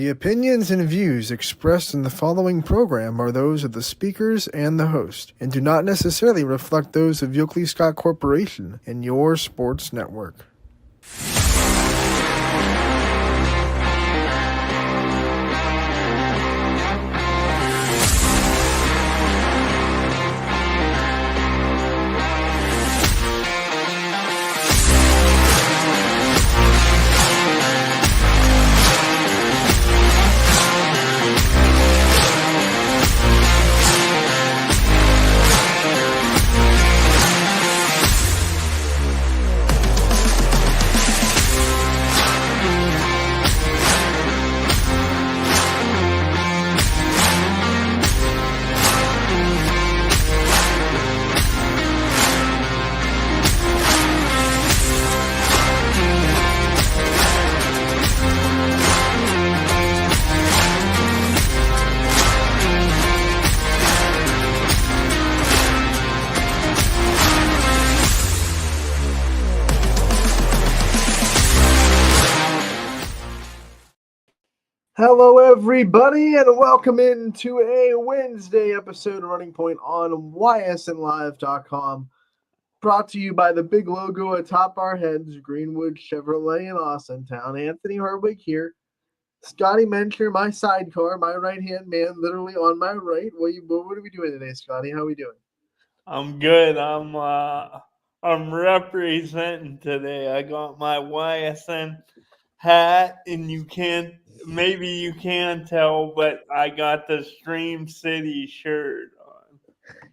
The opinions and views expressed in the following program are those of the speakers and the host, and do not necessarily reflect those of Yoakley Scott Corporation and your sports network. Hello, everybody, and welcome into a Wednesday episode of Running Point on YSNLive.com. Brought to you by the big logo atop our heads, Greenwood Chevrolet in Austintown. Anthony Hardwick here. Scotty Mencher, my sidecar, my right-hand man, literally on my right. What are we doing today, Scotty? How are we doing? I'm good. I'm representing today. I got my YSN hat, and you can tell, but I got the Stream City shirt on.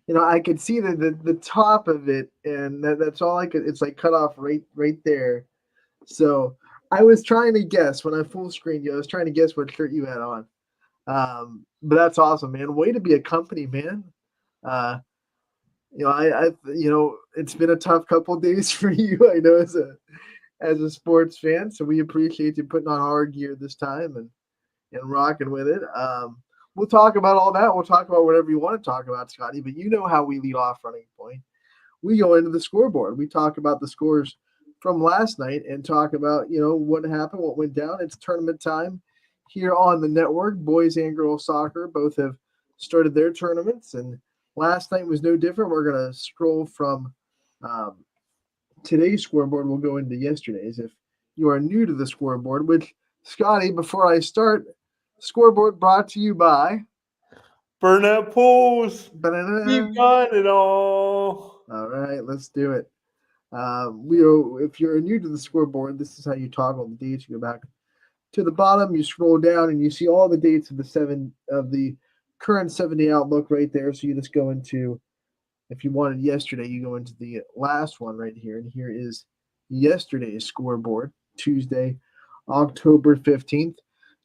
You know, I could see the top of it, and that's all I could. It's like cut off right there. So I was trying to guess when I full screened you. I was trying to guess what shirt you had on. But that's awesome, man. Way to be a company, man. It's been a tough couple of days for you. I know as a sports fan, so we appreciate you putting on our gear this time and rocking with it. We'll talk about all that. We'll talk about whatever you want to talk about, Scotty. But you know how we lead off Running Point. We go into the scoreboard. We talk about the scores from last night and talk about, what happened, what went down. It's tournament time here on the network. Boys and girls soccer both have started their tournaments, and last night was no different. We're going to scroll from today's scoreboard. We'll go into yesterday's. If you are new to the scoreboard, which, Scotty, before I start, scoreboard brought to you by Burnett Pools. We've got it all. All right, let's do it. If you're new to the scoreboard, this is how you toggle the dates. You go back to the bottom, you scroll down, and you see all the dates of the current 7-day outlook right there. So you just go into, if you wanted yesterday, you go into the last one right here, and here is yesterday's scoreboard, Tuesday, October 15th.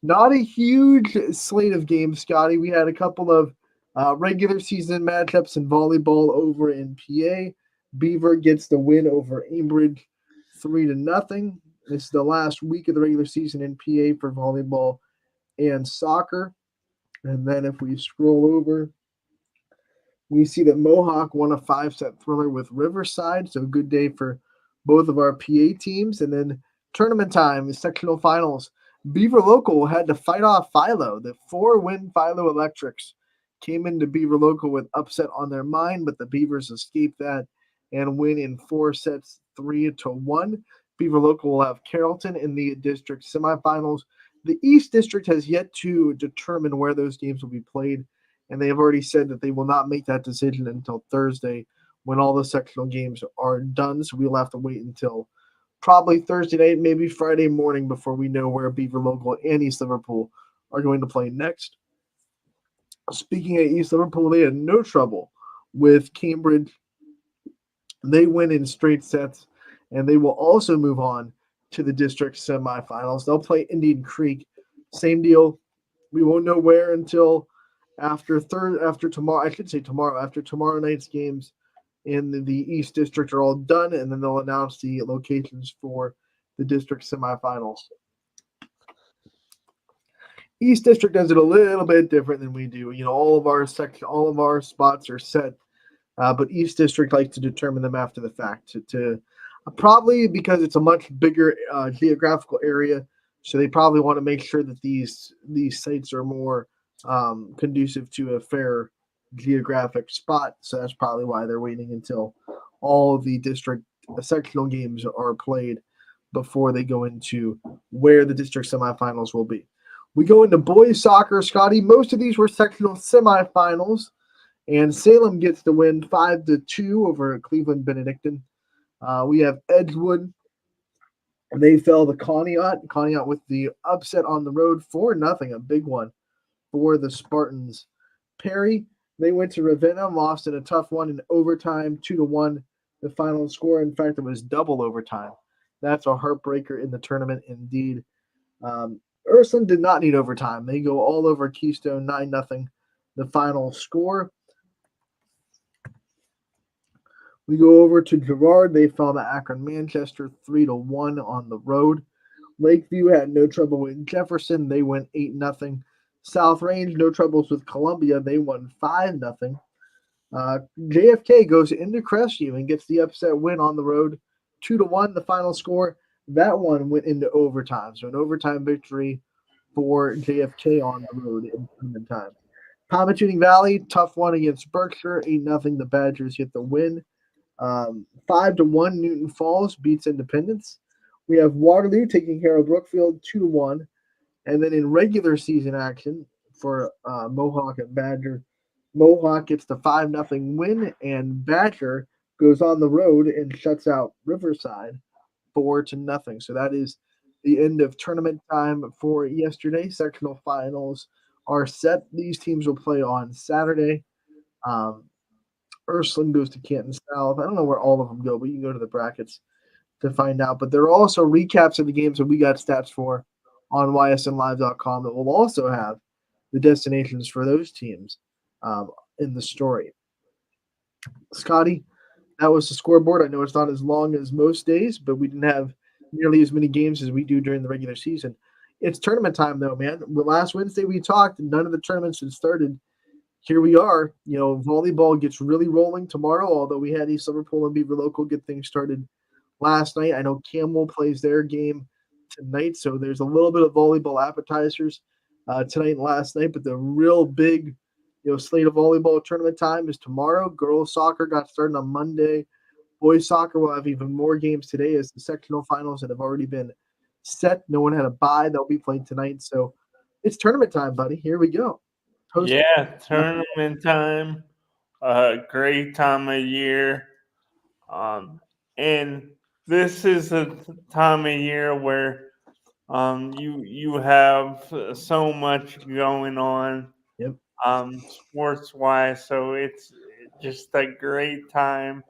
Not a huge slate of games, Scotty. We had a couple of regular season matchups in volleyball over in PA. Beaver gets the win over Ambridge 3-0. This is the last week of the regular season in PA for volleyball and soccer. And then if we scroll over, we see that Mohawk won a 5-set thriller with Riverside. So good day for both of our PA teams. And then tournament time, the sectional finals. Beaver Local had to fight off Philo. The 4-win Philo Electrics came into Beaver Local with upset on their mind, but the Beavers escaped that and win in 4 sets, 3-1. Beaver Local will have Carrollton in the district semifinals. The East District has yet to determine where those games will be played, and they have already said that they will not make that decision until Thursday when all the sectional games are done. So we'll have to wait until probably Thursday night, maybe Friday morning before we know where Beaver Local and East Liverpool are going to play next. Speaking of East Liverpool, they had no trouble with Cambridge. They win in straight sets, and they will also move on to the district semifinals. They'll play Indian Creek. Same deal. We won't know where until after tomorrow. I should say tomorrow. After tomorrow night's games in the East District are all done, and then they'll announce the locations for the district semifinals. East District does it a little bit different than we do. All of our spots are set, but East District likes to determine them after the fact. To probably because it's a much bigger geographical area, So they probably want to make sure that these sites are more conducive to a fair geographic spot. So that's probably why they're waiting until all of the district sectional games are played before they go into where the district semifinals will be. We go into boys soccer, Scotty. Most of these were sectional semifinals, and Salem gets the win 5-2 over Cleveland Benedictine. We have Edgewood. They fell to Conneaut. Conneaut with the upset on the road 4-0, a big one for the Spartans. Perry, they went to Ravenna, lost in a tough one in overtime, 2-1. The final score. In fact, it was double overtime. That's a heartbreaker in the tournament, indeed. Ursuline did not need overtime. They go all over Keystone, 9-0. The final score. We go over to Girard. They fell to Akron Manchester 3-1 on the road. Lakeview had no trouble with Jefferson. They went 8-0. South Range, no troubles with Columbia. They won 5-0. JFK goes into Crestview and gets the upset win on the road, 2-1. The final score. That one went into overtime. So an overtime victory for JFK on the road in tournament time. Pomatuning Valley, tough one against Berkshire, 8-0. The Badgers get the win. 5-1. Newton Falls beats Independence. We have Waterloo taking care of Brookfield 2-1. And then in regular season action for Mohawk and Badger, Mohawk gets the 5-0 win, and Badger goes on the road and shuts out Riverside 4-0. So that is the end of tournament time for yesterday. Sectional finals are set. These teams will play on Saturday. Ursuline goes to Canton South. I don't know where all of them go, but you can go to the brackets to find out. But there are also recaps of the games that we got stats for on ysnlive.com that will also have the destinations for those teams in the story. Scotty, that was the scoreboard. I know it's not as long as most days, but we didn't have nearly as many games as we do during the regular season. It's tournament time, though, man. Last Wednesday we talked, none of the tournaments had started. Here we are. Volleyball gets really rolling tomorrow, although we had East Liverpool and Beaver Local get things started last night. I know Camel plays their game tonight, so there's a little bit of volleyball appetizers tonight and last night, but the real big slate of volleyball tournament time is tomorrow. Girls soccer got started on Monday. Boys soccer will have even more games today as the sectional finals that have already been set. No one had a bye. They'll be playing tonight, so it's tournament time, buddy. Here we go. Tournament time. Great time of year. And this is a time of year where you have so much going on Yep. sports wise, so it's just a great time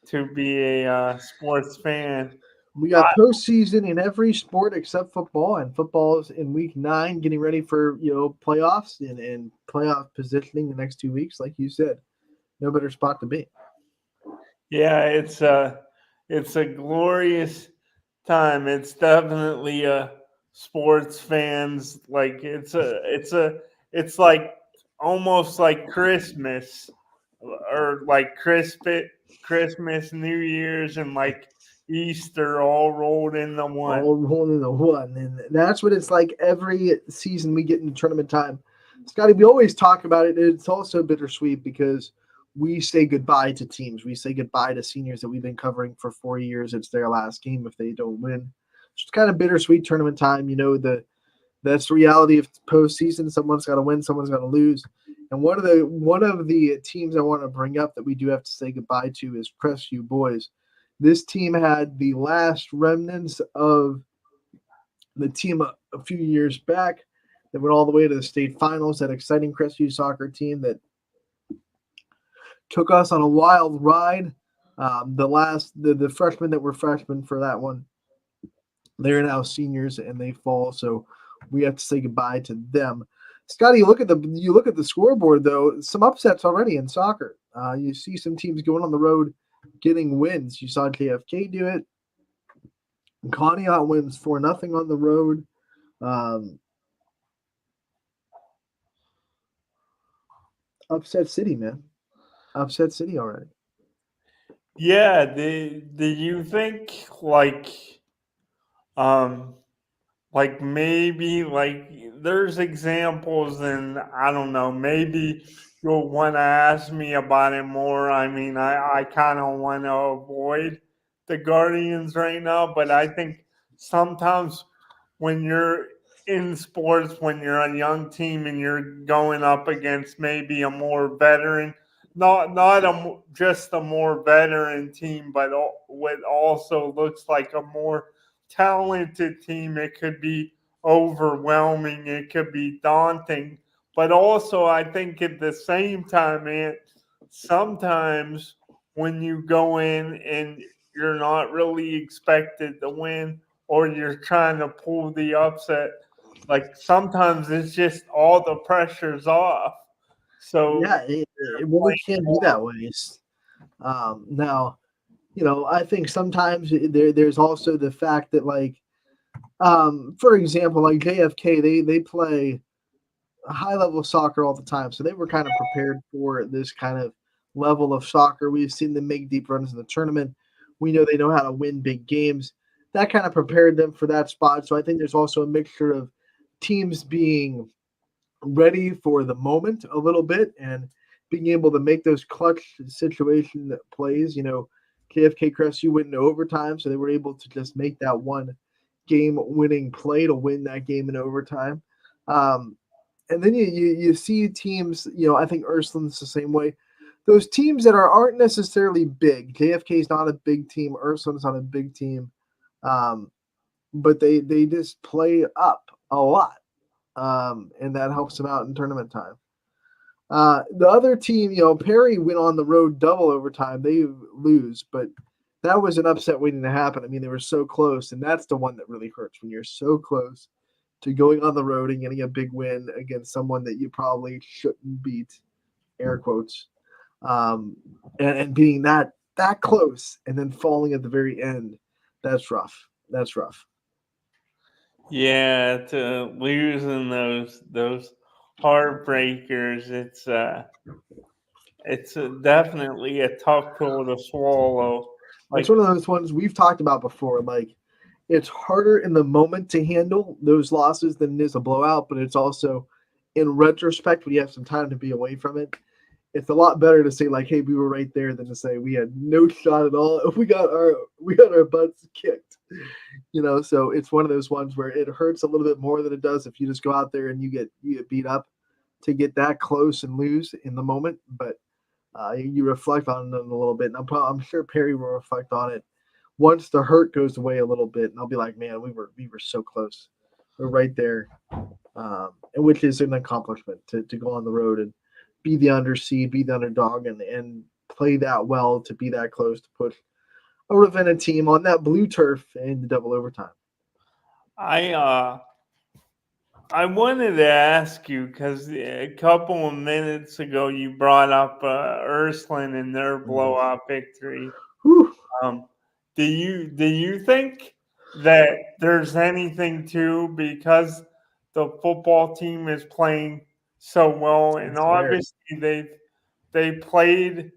to be a sports fan. We got postseason in every sport except football, and football's in week 9, getting ready for playoffs and playoff positioning the next 2 weeks. Like you said, no better spot to be. Yeah, it's a glorious time. It's definitely sports fans like it's like almost like Christmas or like Christmas, New Year's, and like Easter all rolled into one. All rolled into one, and that's what it's like every season we get into tournament time. Scotty, we always talk about it. It's also bittersweet because we say goodbye to teams. We say goodbye to seniors that we've been covering for 4 years. It's their last game if they don't win. It's kind of bittersweet tournament time. That's the reality of postseason. Someone's got to win, someone's got to lose. And one of the teams I want to bring up that we do have to say goodbye to is Crestview Boys. This team had the last remnants of the team a few years back that went all the way to the state finals. That exciting Crestview soccer team that took us on a wild ride. The freshmen that were freshmen for that one, they're now seniors and they fall. So we have to say goodbye to them. Scotty, you look at the scoreboard though. Some upsets already in soccer. You see some teams going on the road, getting wins. You saw JFK do it. Conneaut wins 4-0 on the road. Upset City, man. Upset City already. Yeah, do you think like like maybe like there's examples, and I don't know, maybe you'll want to ask me about it more. I mean, I kind of want to avoid the Guardians right now, but I think sometimes when you're in sports, when you're a young team and you're going up against maybe a more veteran, just a more veteran team, but what also looks like a more talented team, it could be overwhelming, it could be daunting. But also, I think at the same time, man, sometimes when you go in and you're not really expected to win, or you're trying to pull the upset, like sometimes it's just all the pressure's off. So Yeah, it really can be that way. Now, I think sometimes there's also the fact that, like, for example, like JFK, they play high level soccer all the time, so they were kind of prepared for this kind of level of soccer. We've seen them make deep runs in the tournament. We know how to win big games. That kind of prepared them for that spot. So I think there's also a mixture of teams being ready for the moment a little bit and being able to make those clutch situation plays. KFK Crestview went into overtime, so they were able to just make that one game winning play to win that game in overtime. Um, and then you see teams, I think Ursulin's the same way. Those teams that aren't necessarily big. JFK is not a big team. Ursulin's not a big team. Um, but they just play up a lot, and that helps them out in tournament time. The other team, Perry went on the road double overtime. They lose, but that was an upset waiting to happen. I mean, they were so close, and that's the one that really hurts when you're so close to going on the road and getting a big win against someone that you probably shouldn't beat, air quotes, um, and being that close and then falling at the very end. That's rough. That's rough. yeah, to losing those heartbreakers, it's definitely a tough pill to swallow. It's Like, one of those ones we've talked about before. Like, it's harder in the moment to handle those losses than it is a blowout, but it's also in retrospect when you have some time to be away from it. It's a lot better to say like, "Hey, we were right there," than to say we had no shot at all. We got our butts kicked. So it's one of those ones where it hurts a little bit more than it does if you just go out there and you get beat up to get that close and lose in the moment. But you reflect on it a little bit, and I'm sure Perry will reflect on it once the hurt goes away a little bit, and I'll be like, man, we were so close, we're right there, and which is an accomplishment to go on the road and be the underseed, be the underdog, and play that well to be that close to push a Ravenna team on that blue turf in the double overtime. I uh I wanted to ask you because a couple of minutes ago you brought up Ursuline and their Mm. blowout victory. Whew. Um, do you think that there's anything to, because the football team is playing so well, and It's there. obviously they played,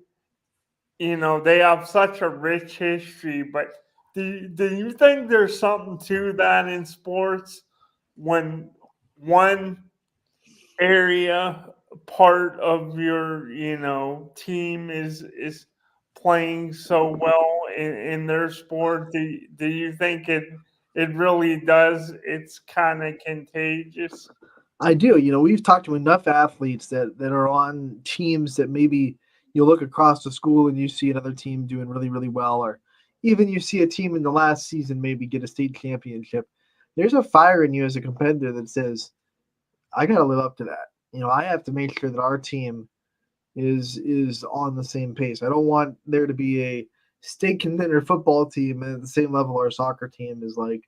they have such a rich history, but do you think there's something to that in sports when one area part of your team is playing so well in their sport? Do you think it really does, it's kind of contagious? I do. We've talked to enough athletes that are on teams that maybe you look across the school and you see another team doing really, really well, or even you see a team in the last season maybe get a state championship. There's a fire in you as a competitor that says, I got to live up to that. I have to make sure that our team is on the same pace. I don't want there to be a state contender football team and at the same level our soccer team is like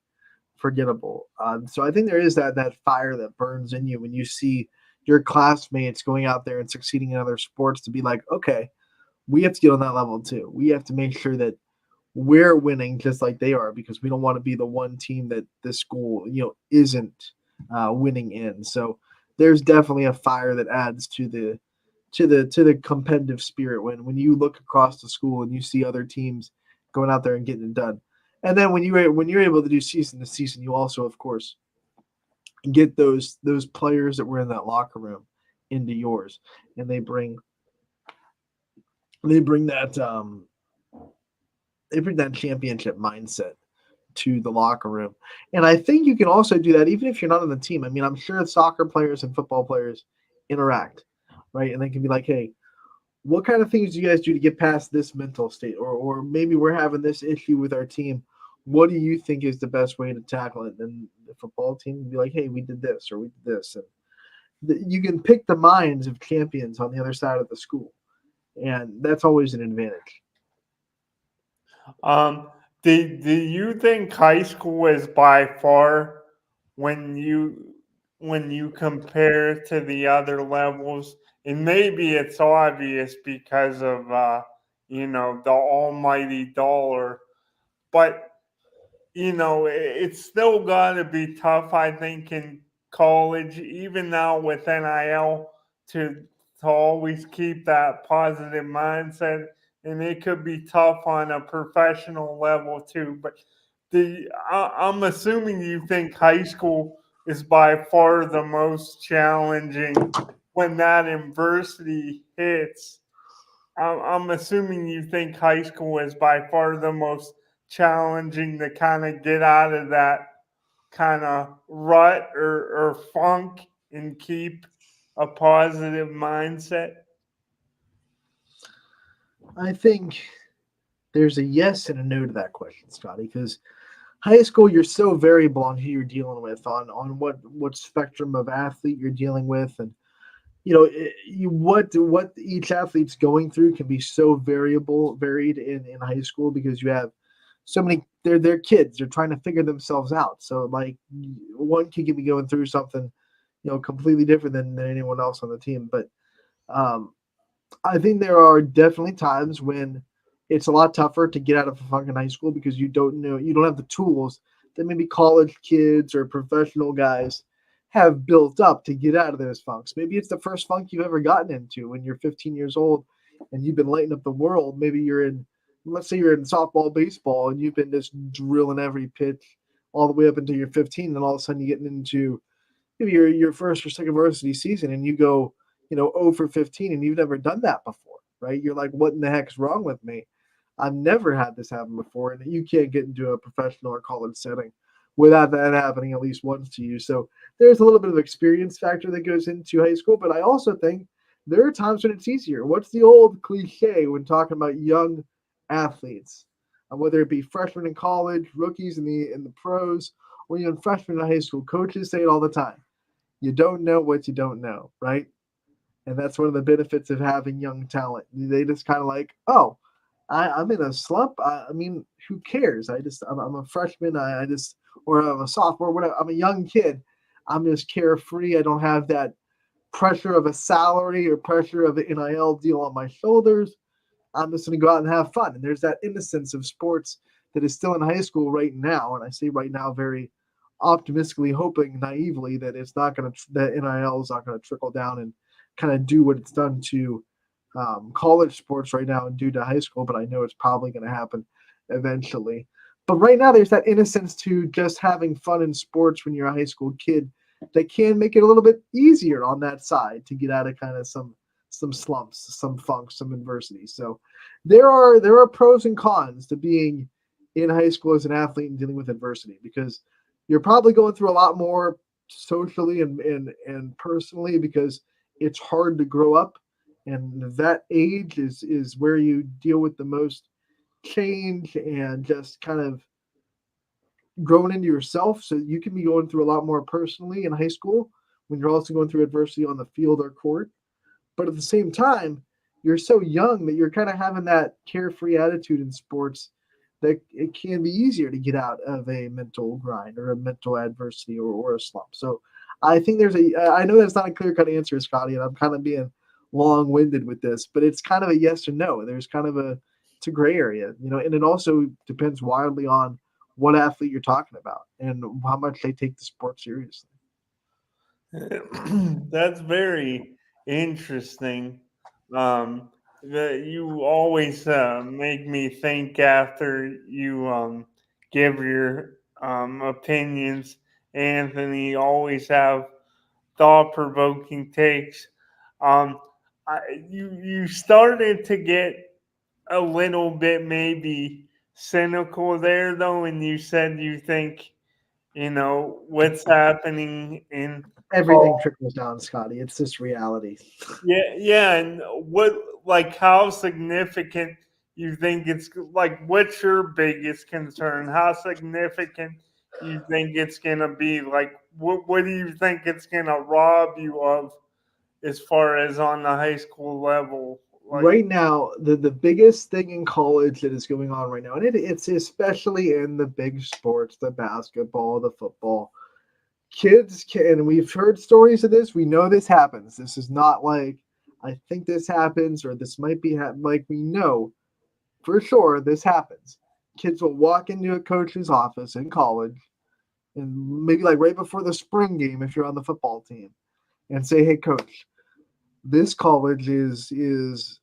forgettable. So I think there is that fire that burns in you when you see your classmates going out there and succeeding in other sports to be like, okay, we have to get on that level too. We have to make sure that we're winning just like they are because we don't want to be the one team that this school isn't winning in. So there's definitely a fire that adds to the competitive spirit when you look across the school and you see other teams going out there and getting it done. And then when you're able to do season to season, you also, of course, get those players that were in that locker room into yours, and they bring that they bring that championship mindset to the locker room. And I think you can also do that even if you're not on the team. I mean, I'm sure soccer players and football players interact, right? And they can be like, hey, what kind of things do you guys do to get past this mental state? Or maybe we're having this issue with our team. What do you think is the best way to tackle it? And the football team can be like, hey, we did this or we did this. And you can pick the minds of champions on the other side of the school. And that's always an advantage. Um, do you think high school is by far when you when you compare to the other levels, and maybe it's obvious because of the almighty dollar, but it's still got to be tough, I think, in college, even now with NIL, to always keep that positive mindset. And it could be tough on a professional level too. But I'm assuming you think high school is by far the most challenging when that adversity hits. I'm assuming you think high school is by far the most challenging to kind of get out of that kind of rut or funk and keep a positive mindset. I think there's a yes and a no to that question, Scotty, because high school you're so variable on who you're dealing with, on what spectrum of athlete you're dealing with, and what each athlete's going through can be so varied in high school because you have so many. They're kids. They're trying to figure themselves out. So like one kid can be going through something, completely different than anyone else on the team. But um, I think there are definitely times when it's a lot tougher to get out of a funk in high school because you don't have the tools that maybe college kids or professional guys have built up to get out of those funks. Maybe it's the first funk you've ever gotten into when you're 15 years old and you've been lighting up the world. Maybe let's say you're in softball, baseball, and you've been just drilling every pitch all the way up until you're 15, and all of a sudden you get into maybe your first or second varsity season and you go, 0 for 15 and you've never done that before, right? You're like, what in the heck's wrong with me? I've never had this happen before, and you can't get into a professional or college setting without that happening at least once to you. So there's a little bit of experience factor that goes into high school, but I also think there are times when it's easier. What's the old cliche when talking about young athletes? Whether it be freshmen in college, rookies in the pros, or even freshmen in high school, coaches say it all the time. You don't know what you don't know, right? And that's one of the benefits of having young talent. They just kind of like, oh, I'm in a slump. I mean, who cares? I'm a freshman. I just, or I'm a sophomore, whatever. I'm a young kid. I'm just carefree. I don't have that pressure of a salary or pressure of an NIL deal on my shoulders. I'm just going to go out and have fun. And there's that innocence of sports that is still in high school right now. And I say right now very optimistically, hoping naively that it's not going to, that NIL is not going to trickle down and kind of do what it's done to college sports right now and do to high school. But I know it's probably going to happen eventually. But right now, there's that innocence to just having fun in sports when you're a high school kid that can make it a little bit easier on that side to get out of kind of some slumps, some funks, some adversity. So there are pros and cons to being in high school as an athlete and dealing with adversity because you're probably going through a lot more socially and personally because it's hard to grow up, and that age is where you deal with the most change and just kind of growing into yourself. So you can be going through a lot more personally in high school when you're also going through adversity on the field or court. But at the same time, you're so young that you're kind of having that carefree attitude in sports that it can be easier to get out of a mental grind or a mental adversity or a slump. So I think I know that's not a clear cut answer, Scotty, and I'm kind of being long winded with this, but it's kind of a yes or no. There's kind of it's a gray area, and it also depends wildly on what athlete you're talking about and how much they take the sport seriously. That's very interesting. That you always make me think after you give your opinions, Anthony always have thought-provoking takes. Um, you started to get a little bit maybe cynical there though, and you said you think what's happening in Everything college. trickles down, Scotty. It's just reality. Yeah, and how significant you think it's like? What's your biggest concern? How significant you think it's gonna be? Like, what do you think it's gonna rob you of as far as on the high school level? Like, Right now, the biggest thing in college that is going on right now, and it's especially in the big sports, the basketball, the football, kids can, and we've heard stories of this. We know this happens. This is not like I think this happens or this might be like we know for sure this happens. Kids will walk into a coach's office in college and maybe like right before the spring game if you're on the football team and say, "Hey, coach, this college is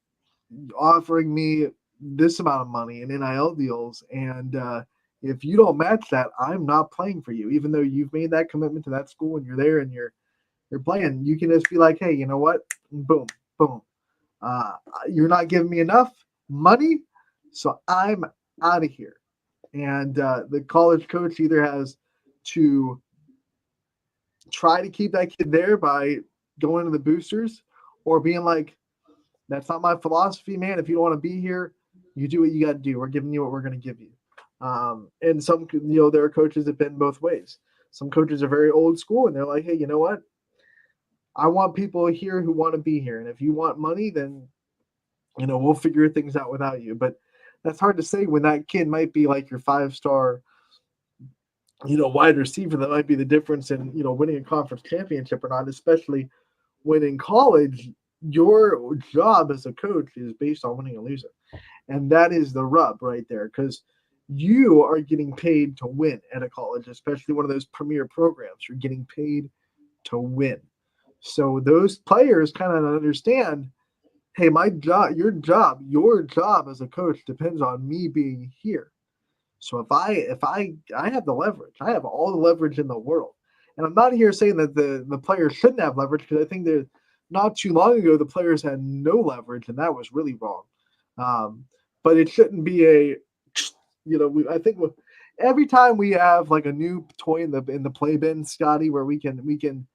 offering me this amount of money in NIL deals, and if you don't match that, I'm not playing for you. Even though you've made that commitment to that school and you're there and you're playing, you can just be like, hey, you know what? Boom, boom. Uh, you're not giving me enough money, so I'm out of here." And the college coach either has to try to keep that kid there by going to the boosters or being like, that's not my philosophy, man. If you don't want to be here, you do what you got to do. We're giving you what we're going to give you. And some, there are coaches that bend both ways. Some coaches are very old school and they're like, hey, you know what? I want people here who want to be here. And if you want money, then, we'll figure things out without you. But that's hard to say when that kid might be like your 5-star, wide receiver. That might be the difference in, winning a conference championship or not, especially when in college, your job as a coach is based on winning or losing. And that is the rub right there because you are getting paid to win at a college, especially one of those premier programs. You're getting paid to win. So those players kind of understand, hey, my job, your job as a coach depends on me being here. So if I have the leverage, I have all the leverage in the world. And I'm not here saying that the players shouldn't have leverage because I think that not too long ago the players had no leverage and that was really wrong. But it shouldn't be I think every time we have like a new toy in the play bin, Scotty, where we can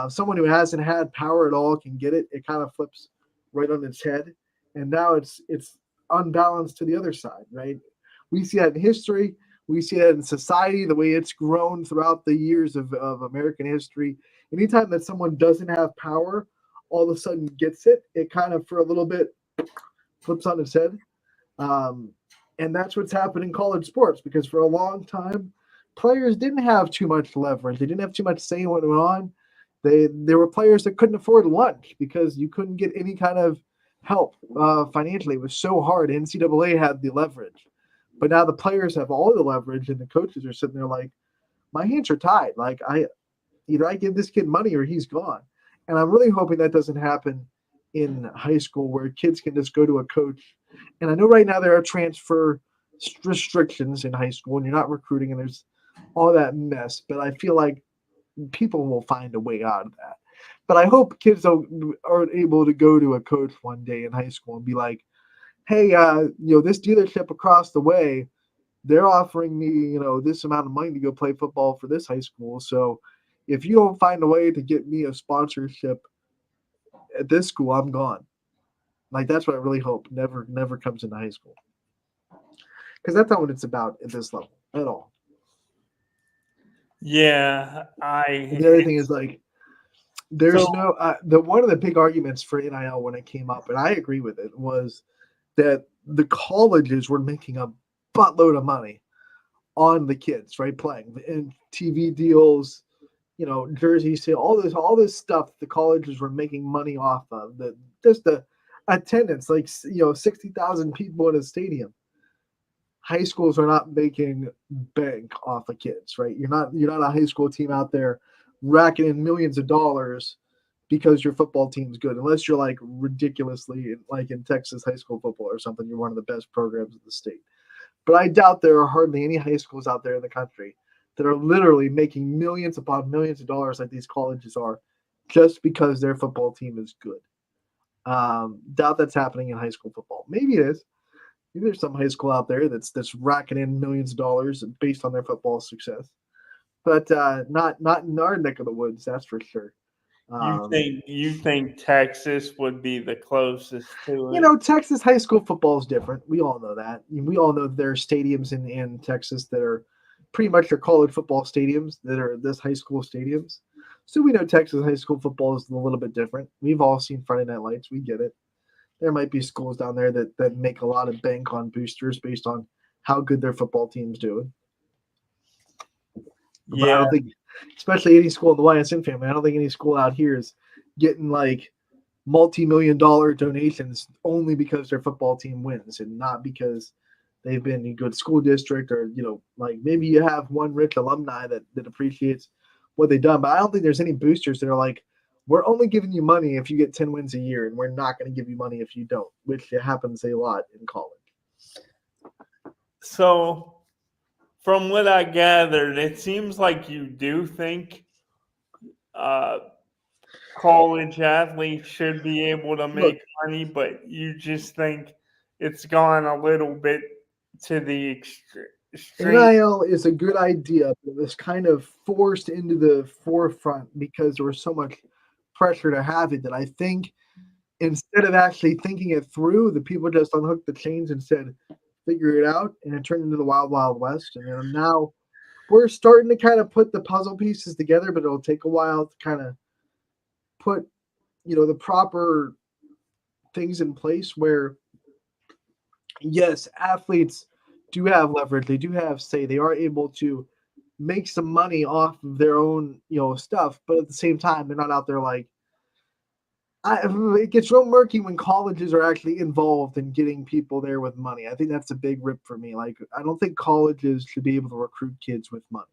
someone who hasn't had power at all can get it. It kind of flips right on its head, and now it's unbalanced to the other side, right? We see that in history. We see that in society, the way it's grown throughout the years of American history. Anytime that someone doesn't have power, all of a sudden gets it, it kind of for a little bit flips on its head. Um, and that's what's happened in college sports because for a long time, players didn't have too much leverage. They didn't have too much say in what went on. There were players that couldn't afford lunch because you couldn't get any kind of help financially. It was so hard. NCAA had the leverage, but now the players have all the leverage, and the coaches are sitting there like, my hands are tied. Like either I give this kid money or he's gone. And I'm really hoping that doesn't happen in high school where kids can just go to a coach. And I know right now there are transfer restrictions in high school and you're not recruiting and there's all that mess. But I feel like people will find a way out of that. But I hope kids are able to go to a coach one day in high school and be like, hey, this dealership across the way, they're offering me, this amount of money to go play football for this high school. So if you don't find a way to get me a sponsorship at this school, I'm gone. Like that's what I really hope never comes into high school. Because that's not what it's about at this level at all. yeah, And the other thing is it's like there's so no the one of the big arguments for NIL when it came up, and I agree with it, was that the colleges were making a buttload of money on the kids, right? Playing and TV deals, jersey sale, all this stuff the colleges were making money off of. The attendance, like 60,000 people in a stadium. High schools are not making bank off of kids, right? You're not a high school team out there racking in millions of dollars because your football team's good, unless you're like ridiculously like in Texas high school football or something. You're one of the best programs in the state. But I doubt there are hardly any high schools out there in the country that are literally making millions upon millions of dollars, like these colleges are, just because their football team is good. Doubt that's happening in high school football. Maybe it is. Maybe there's some high school out there that's racking in millions of dollars based on their football success, but not in our neck of the woods. That's for sure. Um, You think Texas would be the closest to it? Texas high school football is different. We all know that. We all know there are stadiums in Texas that are pretty much your college football stadiums that are this high school stadiums. So we know Texas high school football is a little bit different. We've all seen Friday Night Lights. We get it. There might be schools down there that make a lot of bank on boosters based on how good their football team's doing. But I Yeah, don't think, especially any school in the YSN family, I don't think any school out here is getting like multi-million-dollar donations only because their football team wins and not because they've been a good school district or like maybe you have one rich alumni that appreciates what they've done. But I don't think there's any boosters that are like, we're only giving you money if you get 10 wins a year and we're not going to give you money if you don't, which happens a lot in college. so from what I gathered, it seems like you do think uh, college athletes should be able to Look, make money, but you just think it's gone a little bit to the extreme. NIL is a good idea, but it was kind of forced into the forefront because there was so much pressure to have it that I think instead of actually thinking it through, the people just unhooked the chains and said, figure it out. And it turned into the wild, wild west. And then now we're starting to kind of put the puzzle pieces together, but it'll take a while to kind of put, the proper things in place where, yes, athletes do have leverage. They do have say they are able to make some money off of their own, stuff. But at the same time, they're not out there like, it gets real murky when colleges are actually involved in getting people there with money. I think that's a big rip for me. Like, I don't think colleges should be able to recruit kids with money.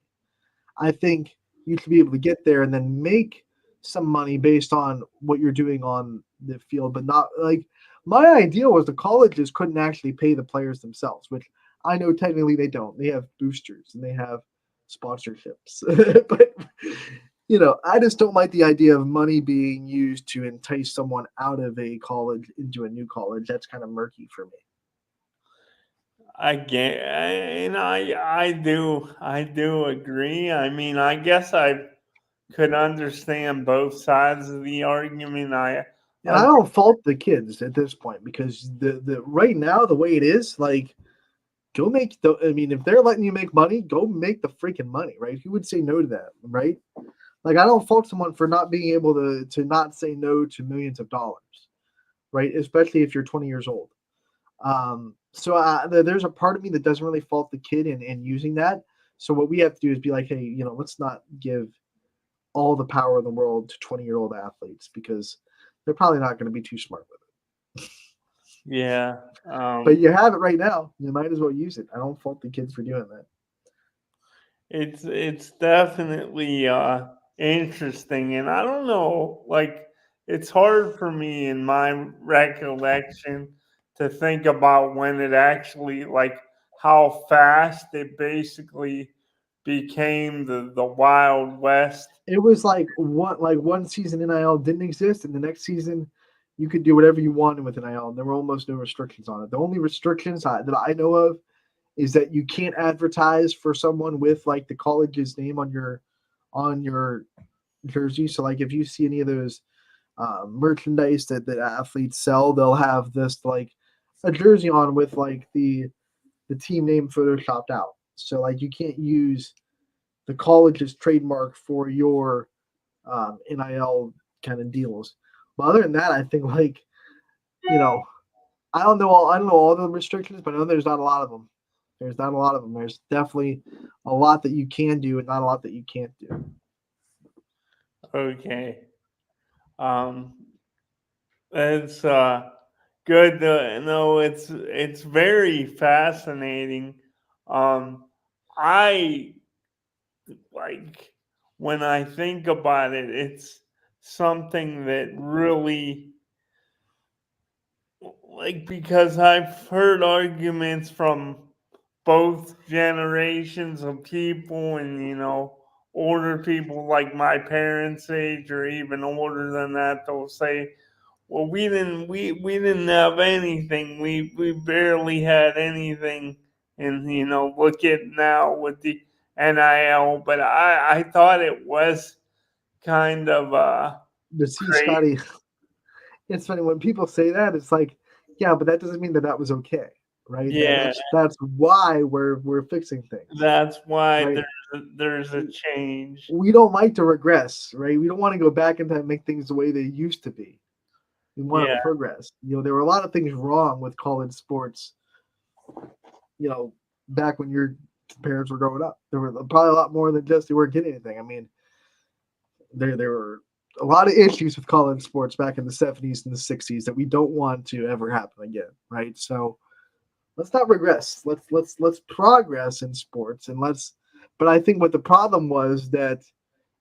I think you should be able to get there and then make some money based on what you're doing on the field, but not like my idea was the colleges couldn't actually pay the players themselves, which I know technically they don't. They have boosters and they have sponsorships, but I just don't like the idea of money being used to entice someone out of a college into a new college. That's kind of murky for me. I get, and I do agree. I mean, I guess I could understand both sides of the argument. And I I don't fault the kids at this point because the right now the way it is, like go make the. I mean, if they're letting you make money, go make the freaking money, right? Who would say no to that, right? Like I don't fault someone for not being able to not say no to millions of dollars, right? Especially if you're 20 years old. So there's a part of me that doesn't really fault the kid in using that. So what we have to do is be like, hey, let's not give all the power in the world to 20-year-old athletes because they're probably not going to be too smart with it. yeah. But you have it right now. You might as well use it. I don't fault the kids for doing that. It's definitely interesting, and I don't know, like it's hard for me in my recollection to think about when it actually like how fast it basically became the Wild West. It was like one season NIL didn't exist, and the next season you could do whatever you wanted with NIL, and there were almost no restrictions on it. The only restrictions that I know of is that you can't advertise for someone with like the college's name on your jersey. So like if you see any of those merchandise that athletes sell, they'll have this like a jersey on with like the team name photoshopped out. So like you can't use the college's trademark for your NIL kind of deals. But other than that, I think like you know I don't know all the restrictions, but I know there's not a lot of them. There's not a lot of them. There's definitely a lot that you can do and not a lot that you can't do. Okay. Um, it's good to know. It's very fascinating. I like when I think about it, it's something that really like because I've heard arguments from both generations of people, and older people like my parents' age or even older than that, they'll say, well, we didn't have anything. We barely had anything, and look at now with the NIL. But I thought it was kind of But see, crazy. Scotty, it's funny when people say that. It's like, yeah, but that doesn't mean that that was okay, right? Yeah, That's why we're fixing things, that's why right? there's a change. We don't like to regress, right? We don't want to go back and make things the way they used to be. We want Yeah, to progress. There were a lot of things wrong with college sports. Back when your parents were growing up, there were probably a lot more than just they weren't getting anything. I mean, there were a lot of issues with college sports back in the 70s and the 60s that we don't want to ever happen again, right? So let's not regress. Let's progress in sports and let's. But I think what the problem was that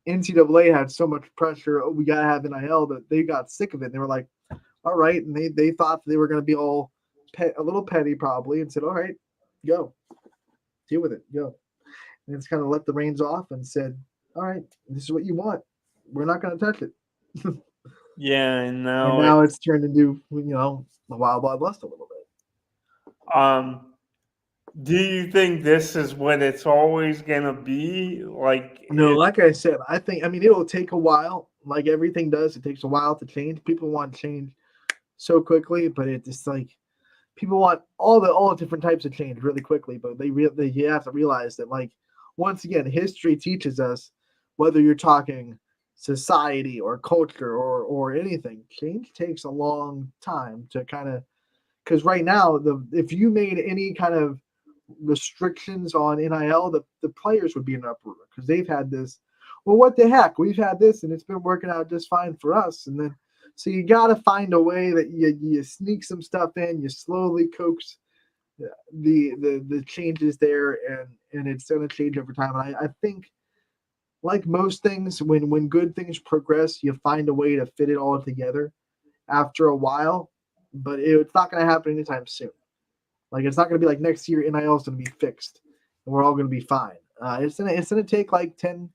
NCAA had so much pressure. Oh, we gotta have NIL that they got sick of it. And they were like, all right, and they thought they were going to be all a little petty probably, and said, all right, go deal with it, go. And it's kind of let the reins off and said, all right, this is what you want. We're not going to touch it. yeah, and And now now it's turned into the wild wild west a little bit. um, do you think this is what it's always gonna be? Like No, it, like I said, I mean, it'll take a while. Like everything does, it takes a while to change. People want change so quickly, but it's just like people want all the different types of change really quickly. But you have to realize that, like, once again, history teaches us, whether you're talking society or culture or anything, change takes a long time to kind of, because right now, if you made any kind of restrictions on NIL, the players would be in an uproar because they've had this. Well, what the heck? We've had this and it's been working out just fine for us. And then, so you got to find a way that you sneak some stuff in, you slowly coax the changes there, and it's going to change over time. And I think, like most things, when good things progress, you find a way to fit it all together after a while, but it's not going to happen anytime soon. Like it's not going to be like next year NIL is going to be fixed and we're all going to be fine. It's gonna take like 10,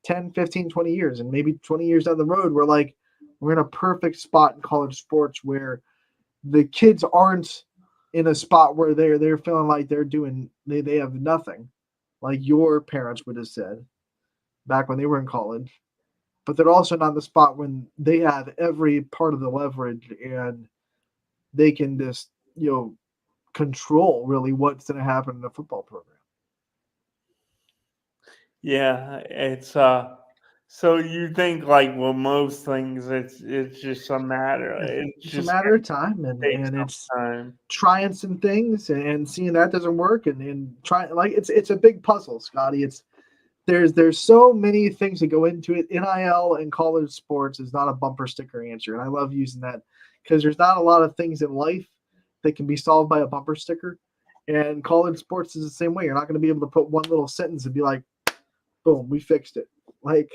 15, 20 years, and maybe 20 years down the road we're in a perfect spot in college sports where the kids aren't in a spot where they're feeling like they have nothing, like your parents would have said back when they were in college. But they're also not in the spot when they have every part of the leverage and they can just control really what's going to happen in the football program. yeah, it's so you think like with most things, it's just a matter. It's It's a just matter of time, gonna take and it's some time. trying some things and seeing that doesn't work, and trying, like, it's a big puzzle, Scotty. It's there's so many things that go into it. NIL and college sports is not a bumper sticker answer, and I love using that because there's not a lot of things in life that can be solved by a bumper sticker. And college sports is the same way. You're not going to be able to put one little sentence and be like, boom, we fixed it. Like,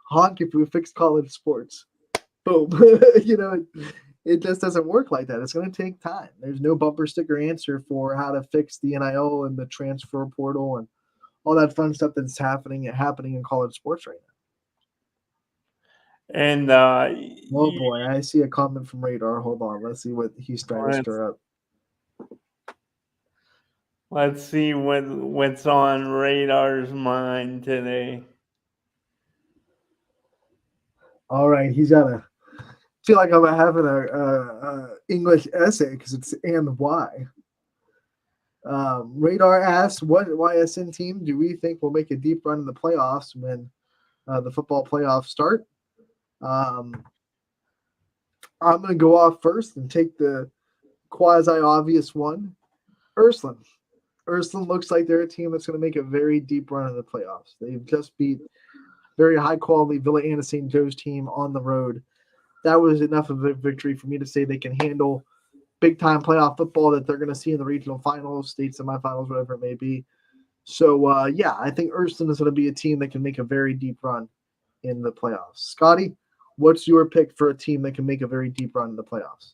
honk if we fixed college sports. Boom. It just doesn't work like that. It's going to take time. There's no bumper sticker answer for how to fix the NIL and the transfer portal and all that fun stuff that's happening in college sports right And now. Oh boy, I see a comment from Radar. Hold on, let's see what he's trying to let's stir up. let's see what's on Radar's mind today. All right, he's got a feel like I'm having a English essay because it's and why. Radar asks, what YSN team do we think will make a deep run in the playoffs when the football playoffs start? Um, I'm going to go off first and take the quasi obvious one. Ursuline. Ursuline looks like they're a team that's going to make a very deep run in the playoffs. They've just beat very high quality Villa Anna St. Joe's team on the road. That was enough of a victory for me to say they can handle big time playoff football that they're going to see in the regional finals, state semifinals, whatever it may be. So, yeah, I think Ursuline is going to be a team that can make a very deep run in the playoffs. Scotty, what's your pick for a team that can make a very deep run in the playoffs?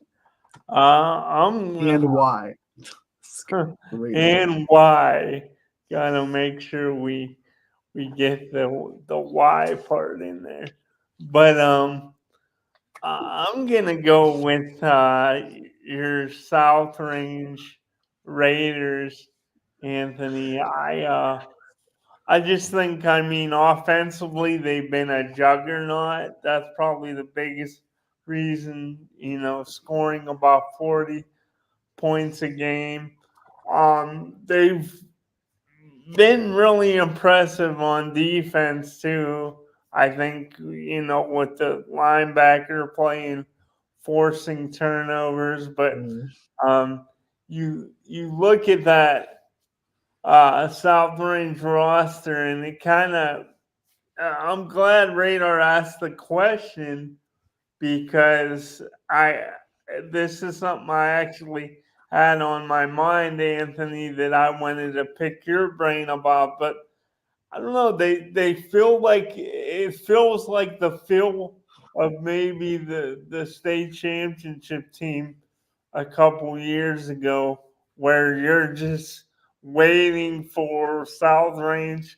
I'm And why? Great name. and why. Gotta make sure we get the why part in there. But I'm gonna go with your South Range Raiders, Anthony. I just think, I mean, offensively they've been a juggernaut. That's probably the biggest reason, scoring about 40 points a game. They've been really impressive on defense too. I think, with the linebacker playing, forcing turnovers, but Mm. you look at that South Range roster, and it kind of. I'm glad Radar asked the question because I this is something I actually had on my mind, Anthony, that I wanted to pick your brain about. But I don't know. They feel like it feels like the feel of maybe the state championship team a couple years ago, where you're just waiting for South Range.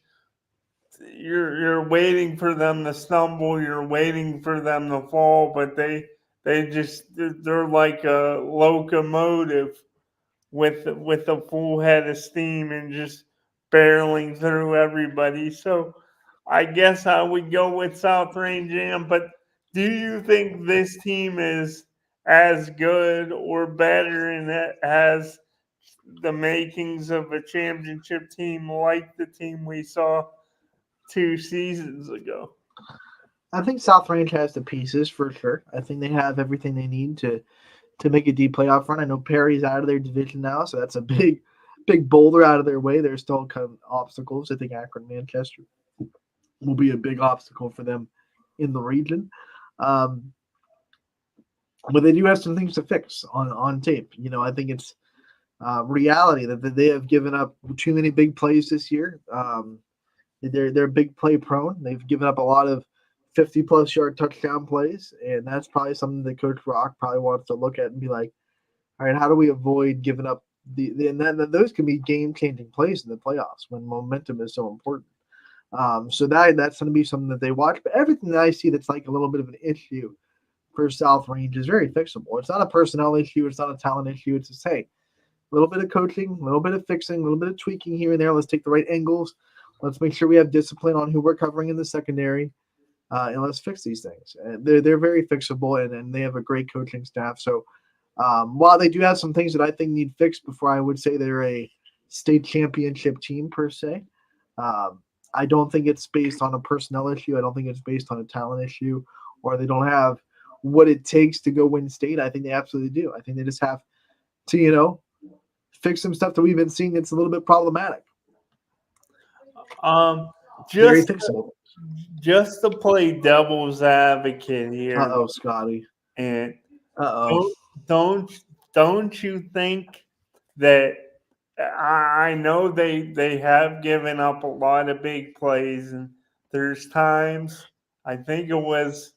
You're waiting for them to stumble. You're waiting for them to fall, but they're like a locomotive with a full head of steam and just barreling through everybody. So I guess I would go with South Range Jam. But do you think this team is as good or better and it has the makings of a championship team like the team we saw 2 seasons ago? I think South Range has the pieces for sure. I think they have everything they need to make a deep playoff run. I know Perry's out of their division now, so that's a big boulder out of their way. There's still kind of obstacles. I think Akron, Manchester will be a big obstacle for them in the region. Um, but they do have some things to fix on tape. I think it's reality that they have given up too many big plays this year. They're big play prone. They've given up a lot of 50+ yard touchdown plays, and that's probably something that Coach Rock probably wants to look at and be like, all right, how do we avoid giving up and then those can be game changing plays in the playoffs when momentum is so important. So that's going to be something that they watch. But everything that I see that's like a little bit of an issue for South Range is very fixable. It's not a personnel issue. It's not a talent issue. It's just, hey, a little bit of coaching, a little bit of fixing, a little bit of tweaking here and there. Let's take the right angles. Let's make sure we have discipline on who we're covering in the secondary, and let's fix these things. They're very fixable, and they have a great coaching staff. So while they do have some things that I think need fixed before I would say they're a state championship team per se, I don't think it's based on a personnel issue. I don't think it's based on a talent issue, or they don't have what it takes to go win state. I think they absolutely do. I think they just have to, fix some stuff that we've been seeing that's a little bit problematic. Um, Very just fixable. just to play devil's advocate here, Uh-oh, Scotty. and Uh-oh. don't don't don't you think that I know they have given up a lot of big plays, and there's times I think it was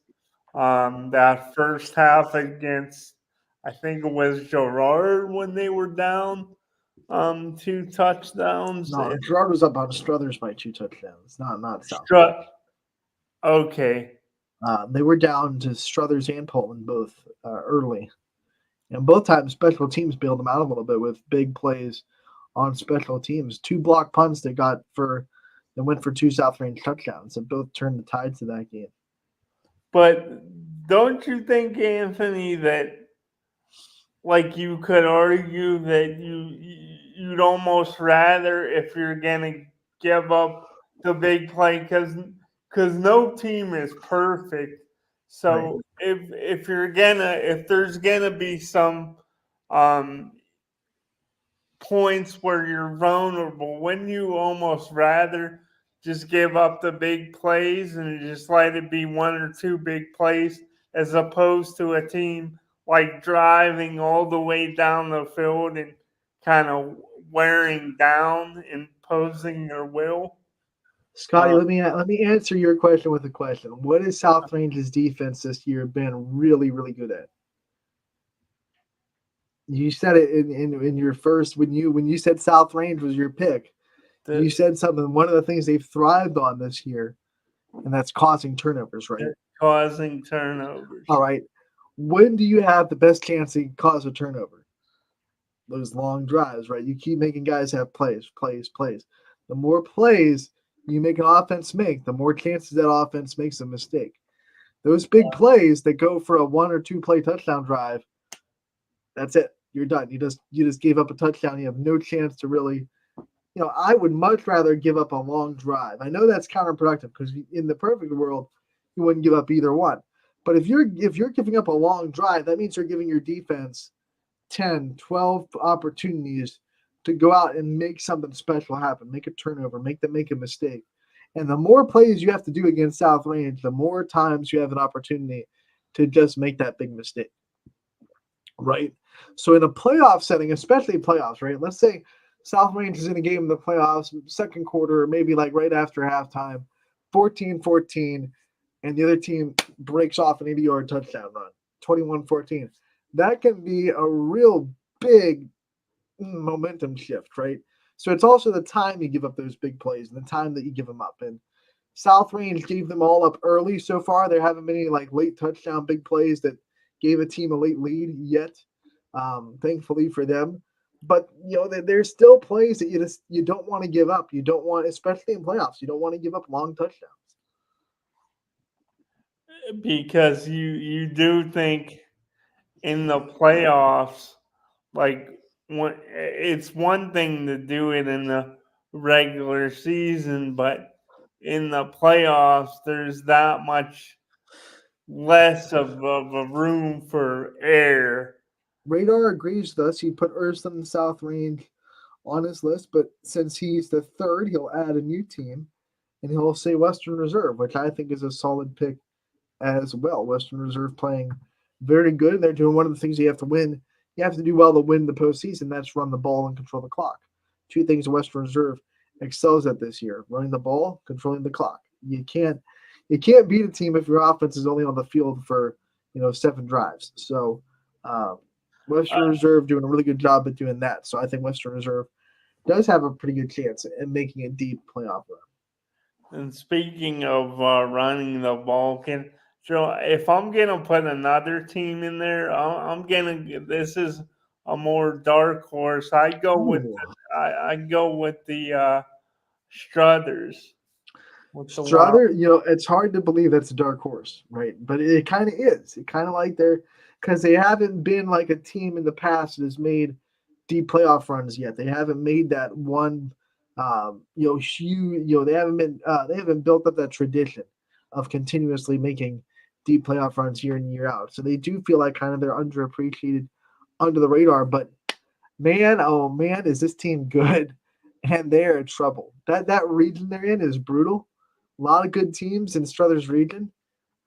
that first half against I think it was Gerard when they were down 2 touchdowns. No, Gerard was up on Struthers by 2 touchdowns, not South. Okay. They were down to Struthers and Poland both early. And both times special teams bailed them out a little bit with big plays on special teams. 2 block punts that went for 2 South Range touchdowns that both turned the tides of that game. But don't you think, Anthony, that like you could argue that you'd almost rather if you're gonna give up the big play because no team is perfect. Right. So if there's gonna be some um, points where you're vulnerable, wouldn't you almost rather just give up the big plays and just let it be 1 or 2 big plays as opposed to a team like driving all the way down the field and kind of wearing down, imposing their will? Scotty, let me answer your question with a question. What has South Range's defense this year been really, really good at? You said it in your first when you said South Range was your pick. You The, said something. One of the things they've thrived on this year, and that's causing turnovers, right? the causing turnovers. All right. When do you have the best chance to cause a turnover? Those long drives, right? You keep making guys have plays. The more plays you make an offense make, the more chances that offense makes a mistake. Those big plays that go for a 1 or 2 play touchdown drive, that's it. You're done. You just gave up a touchdown. You have no chance to really. I would much rather give up a long drive. I know that's counterproductive because in the perfect world, you wouldn't give up either one. But if you're giving up a long drive, that means you're giving your defense 10, 12 opportunities to go out and make something special happen, make a turnover, make them make a mistake. And the more plays you have to do against South Range, the more times you have an opportunity to just make that big mistake. Right? So in a playoff setting, especially playoffs, right? Let's say South Range is in a game in the playoffs, second quarter, or maybe like right after halftime, 14-14, and the other team breaks off an 80-yard touchdown run, 21-14. That can be a real big momentum shift, right? So it's also the time you give up those big plays and the time that you give them up. And South Range gave them all up early so far. There haven't been any like late touchdown big plays that gave a team a late lead yet. Thankfully for them, but there's still plays that you don't want to give up. You don't want, especially in playoffs, you don't want to give up long touchdowns. Because you do think in the playoffs, like it's one thing to do it in the regular season, but in the playoffs, there's that much less of a room for error. Radar agrees with us. He put Urson and South Range on his list, but since he's the third, he'll add a new team and he'll say Western Reserve, which I think is a solid pick as well. Western Reserve playing very good. They're doing one of the things you have to win. You have to do well to win the postseason. That's run the ball and control the clock. Two things Western Reserve excels at this year: running the ball, controlling the clock. You can't beat a team if your offense is only on the field for 7 drives. So uh, Western Reserve doing a really good job at doing that. So I think Western Reserve does have a pretty good chance at making a deep playoff run. And speaking of running the ball, so if I'm gonna put another team in there, I'm gonna. This is a more dark horse. Ooh. I go with the Struthers with the Wild. Strother, it's hard to believe that's a dark horse, right? But it kind of is. It kind of like because they haven't been like a team in the past that has made deep playoff runs yet. They haven't made that one, huge, they haven't built up that tradition of continuously making deep playoff runs year in year out. So they do feel like kind of they're underappreciated, under the radar. But man, oh man, is this team good? And they're in trouble. That region they're in is brutal. A lot of good teams in Struthers region.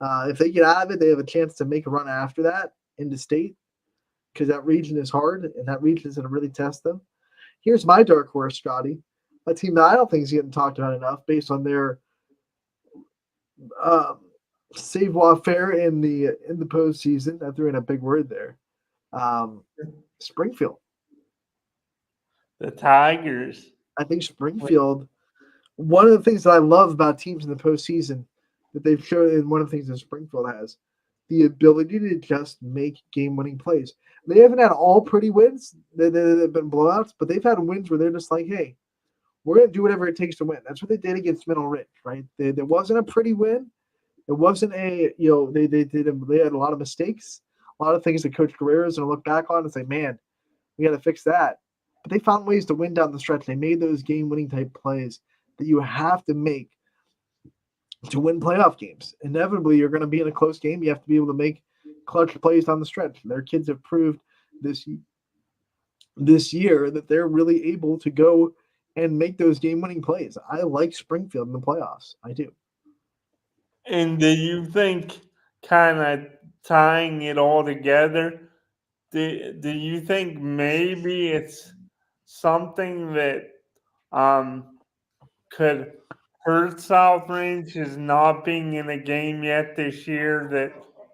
If they get out of it, they have a chance to make a run after that into state because that region is hard and that region is going to really test them. Here's my dark horse, Scotty. A team that I don't think is getting talked about enough based on their um, savoir faire in the postseason. I threw in a big word there. Um, Springfield. The Tigers. I think Springfield. One of the things that I love about teams in the postseason that they've shown, and one of the things that Springfield has, the ability to just make game-winning plays. They haven't had all pretty wins that have been blowouts, but they've had wins where they're just like, hey, we're going to do whatever it takes to win. That's what they did against Middle Ridge, right? There wasn't a pretty win. It wasn't they had a lot of mistakes, a lot of things that Coach Guerrero is going to look back on and say, man, we got to fix that. But they found ways to win down the stretch. They made those game-winning type plays that you have to make to win playoff games. Inevitably, you're going to be in a close game. You have to be able to make clutch plays down the stretch. Their kids have proved this year that they're really able to go and make those game-winning plays. I like Springfield in the playoffs. I do. And do you think, kind of tying it all together, do you think maybe it's something that um, could hurt South Range is not being in a game yet this year that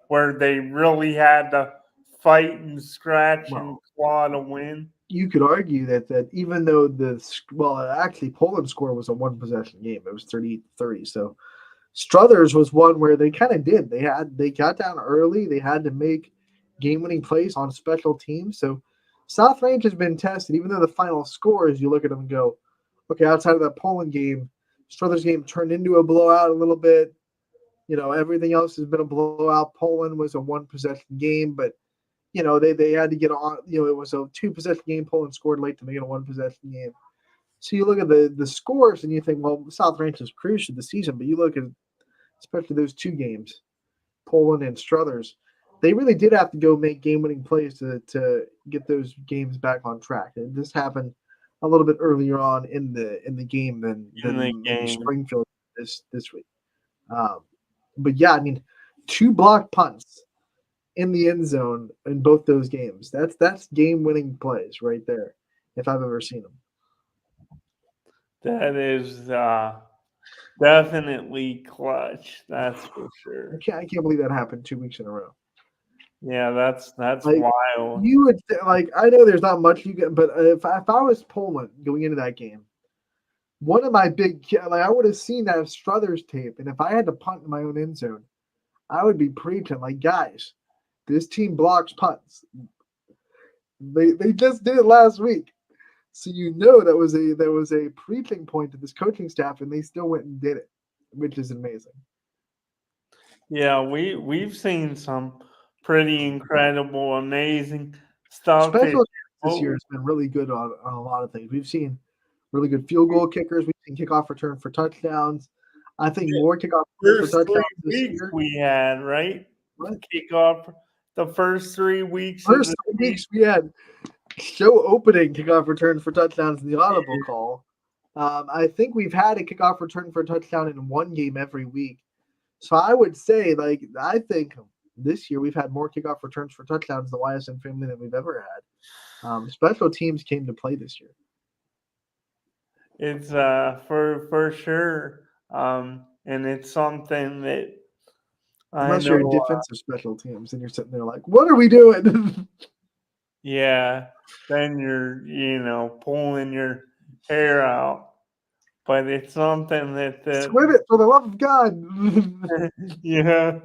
where they really had to fight and scratch and Well, claw to win. you could argue that even though actually Poland's score was a one possession game, it was 38-30. So Struthers was one where they kind of did. They got down early. They had to make game winning plays on special teams. So South Range has been tested, even though the final scores, you look at them and go, okay, outside of that Poland game, Struthers game turned into a blowout a little bit. Everything else has been a blowout. Poland was a one possession game, but they had to get on. It was a two possession game. Poland scored late to make it a one possession game. So you look at the scores and you think, well, South Range has cruised through the season, but you look at especially those two games, Poland and Struthers, they really did have to go make game-winning plays to get those games back on track. And this happened a little bit earlier on in the game than In the maybe game. Springfield this week. But yeah, I mean, 2 blocked punts in the end zone in both those games. That's game-winning plays right there, if I've ever seen them. That is definitely clutch. That's for sure. I can't believe that happened 2 weeks in a row. Yeah, that's Like, wild. you would I know there's not much you get, but if I was Poland going into that game, one of my I would have seen that Struthers tape, and if I had to punt in my own end zone, I would be preaching like, guys, this team blocks punts. They just did it last week, so that was a preaching point to this coaching staff, and they still went and did it, which is amazing. Yeah, we've seen some pretty incredible, amazing stuff. Special this year has been really good on a lot of things. We've seen really good field goal kickers. We've seen kickoff return for touchdowns. I think more kickoff return for first touchdowns 3 this weeks year. we had, right? What? Kickoff the first 3 weeks. First 3 weeks we had show opening kickoff return for touchdowns in the audible call. I think we've had a kickoff return for a touchdown in one game every week. So I would say, I think this year we've had more kickoff returns for touchdowns in the Ysn family than we've ever had. Special teams came to play this year. It's for sure, and it's something that Unless you're a defensive special teams and you're sitting there like, what are we doing? Yeah, then you're pulling your hair out. But it's something that Squib it for the love of God. yeah.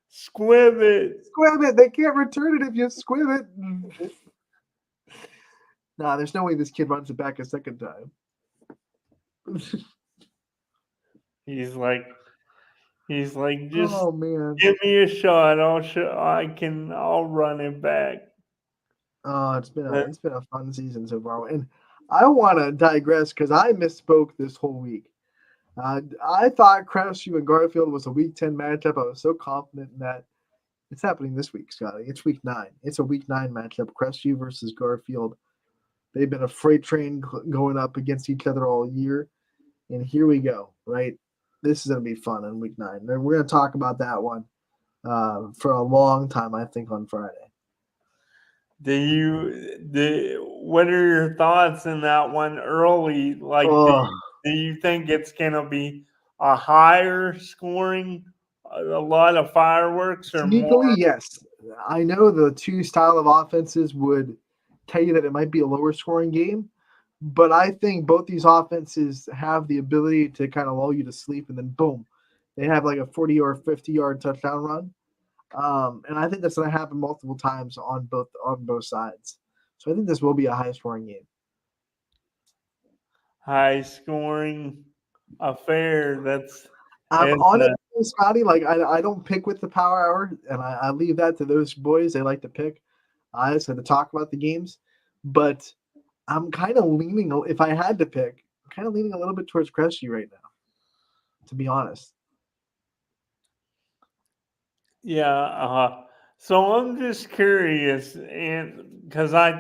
Squib it. Squib it. They can't return it if you squib it. Nah, there's no way this kid runs it back a second time. He's like, just oh man, give me a shot. I'll run it back. Oh, it's been a fun season so far, and I want to digress because I misspoke this whole week. I thought Crestview and Garfield was a Week 10 matchup. I was so confident in that. It's happening this week, Scotty. It's Week 9. It's a Week 9 matchup. Crestview versus Garfield. They've been a freight train going up against each other all year, and here we go. Right, this is going to be fun in Week 9. We're going to talk about that one for a long time. I think on Friday. What are your thoughts in that one early? Like, do you think it's gonna be a higher scoring, a lot of fireworks, or sneakily, more? yes. I know the two style of offenses would tell you that it might be a lower scoring game, but I think both these offenses have the ability to kind of lull you to sleep, and then boom, they have like a 40 or 50-yard touchdown run. And I think that's going to happen multiple times on both sides. So I think this will be a high-scoring game. High-scoring affair. I'm on it, Scotty. Like I don't pick with the power hour, and I leave that to those boys. They like to pick. I just had to talk about the games, but I'm kind of leaning. If I had to pick, I'm kind of leaning a little bit towards Crestview right now, to be honest. Yeah. So I'm just curious, and because I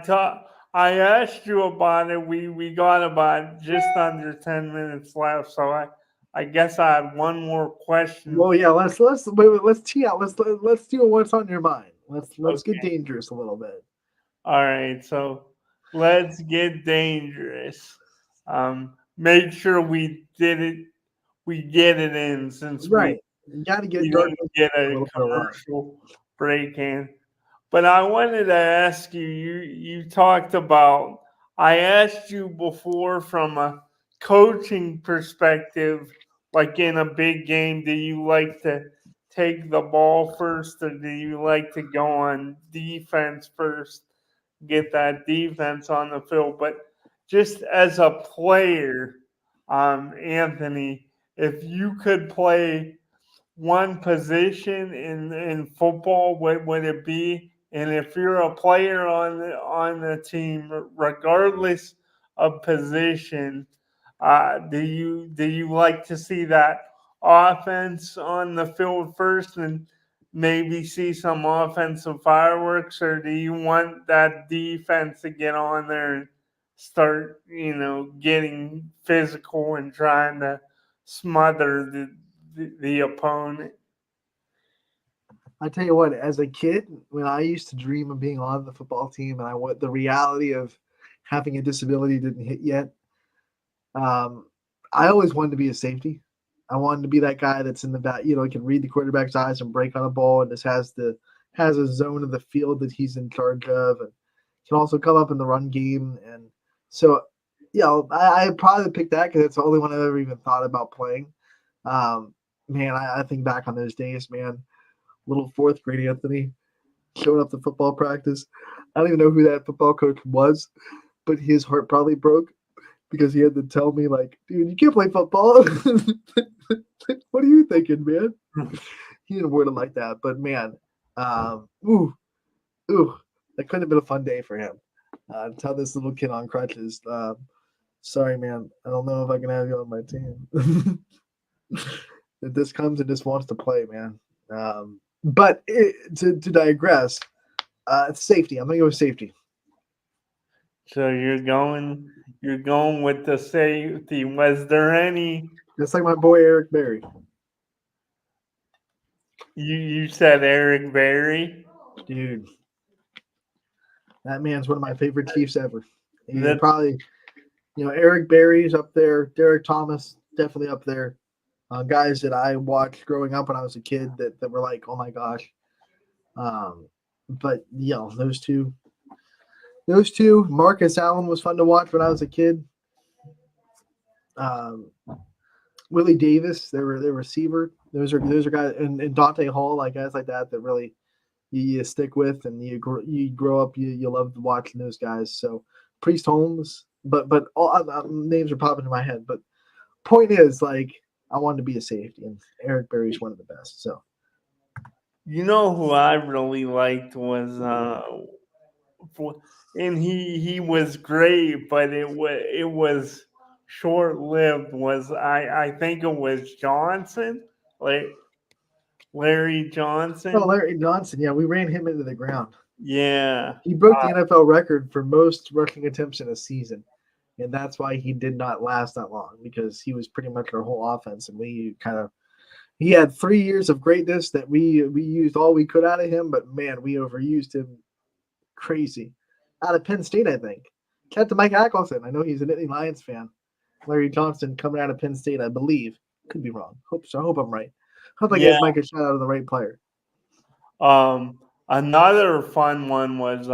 asked you about it, we got about just under 10 minutes left, so I guess I had one more question. Well, yeah, let's tee out. Let's do what's on your mind. Let's get dangerous a little bit. All right, so let's get dangerous. Make sure we get it in since right. You got to get dark. Get a commercial break in. But I wanted to ask you, you talked about, I asked you before from a coaching perspective, like in a big game, do you like to take the ball first or do you like to go on defense first, get that defense on the field? But just as a player, Anthony, if you could play one position in football, what would it be? And if you're a player on the team, regardless of position, do you like to see that offense on the field first and maybe see some offensive fireworks, or do you want that defense to get on there and start, getting physical and trying to smother the opponent? I tell you what, as a kid, when I used to dream of being on the football team, and the reality of having a disability didn't hit yet, um, I always wanted to be a safety. I wanted to be that guy that's in the back, can read the quarterback's eyes and break on a ball, and just has a zone of the field that he's in charge of, and can also come up in the run game. And so, I probably picked that because it's the only one I've ever even thought about playing. Man, I think back on those days, man. Little fourth grade Anthony showing up to football practice. I don't even know who that football coach was, but his heart probably broke because he had to tell me, like, dude, you can't play football. What are you thinking, man? He didn't word it like that, but man, ooh, that couldn't have been a fun day for him. Tell this little kid on crutches, sorry, man, I don't know if I can have you on my team. That this comes and just wants to play, man. But to digress, safety. I'm gonna go with safety. So you're going with the safety. Was there any, Just like my boy Eric Berry, you said Eric Berry? dude. That man's one of my favorite Chiefs ever. He That probably, Eric Berry's up there. Derek Thomas definitely up there. Guys that I watched growing up when I was a kid that were like, oh my gosh. But those two. Marcus Allen was fun to watch when I was a kid. Um, Willie Davis, their receiver. Those are guys, and Dante Hall, like guys like that really you stick with, and you grow up, you love watching those guys. So Priest Holmes, but all names are popping in my head. But point is, like, I wanted to be a safety, and Eric Berry's one of the best. So you know who I really liked was and he was great, but it was short lived. Was I think it was Johnson, like Larry oh, Johnson. Larry Johnson, yeah, we ran him into the ground. Yeah. He broke the NFL record for most rushing attempts in a season. And that's why he did not last that long, because he was pretty much our whole offense. And he had 3 years of greatness that we used all we could out of him, but man, we overused him crazy. Out of Penn State, I think. Captain Mike Ackelson. I know he's a Nittany Lions fan. Larry Johnson coming out of Penn State, I believe. Could be wrong. Hope so. I hope I'm right. Hope I Yeah. gave Mike a shout out of the right player. Another fun one was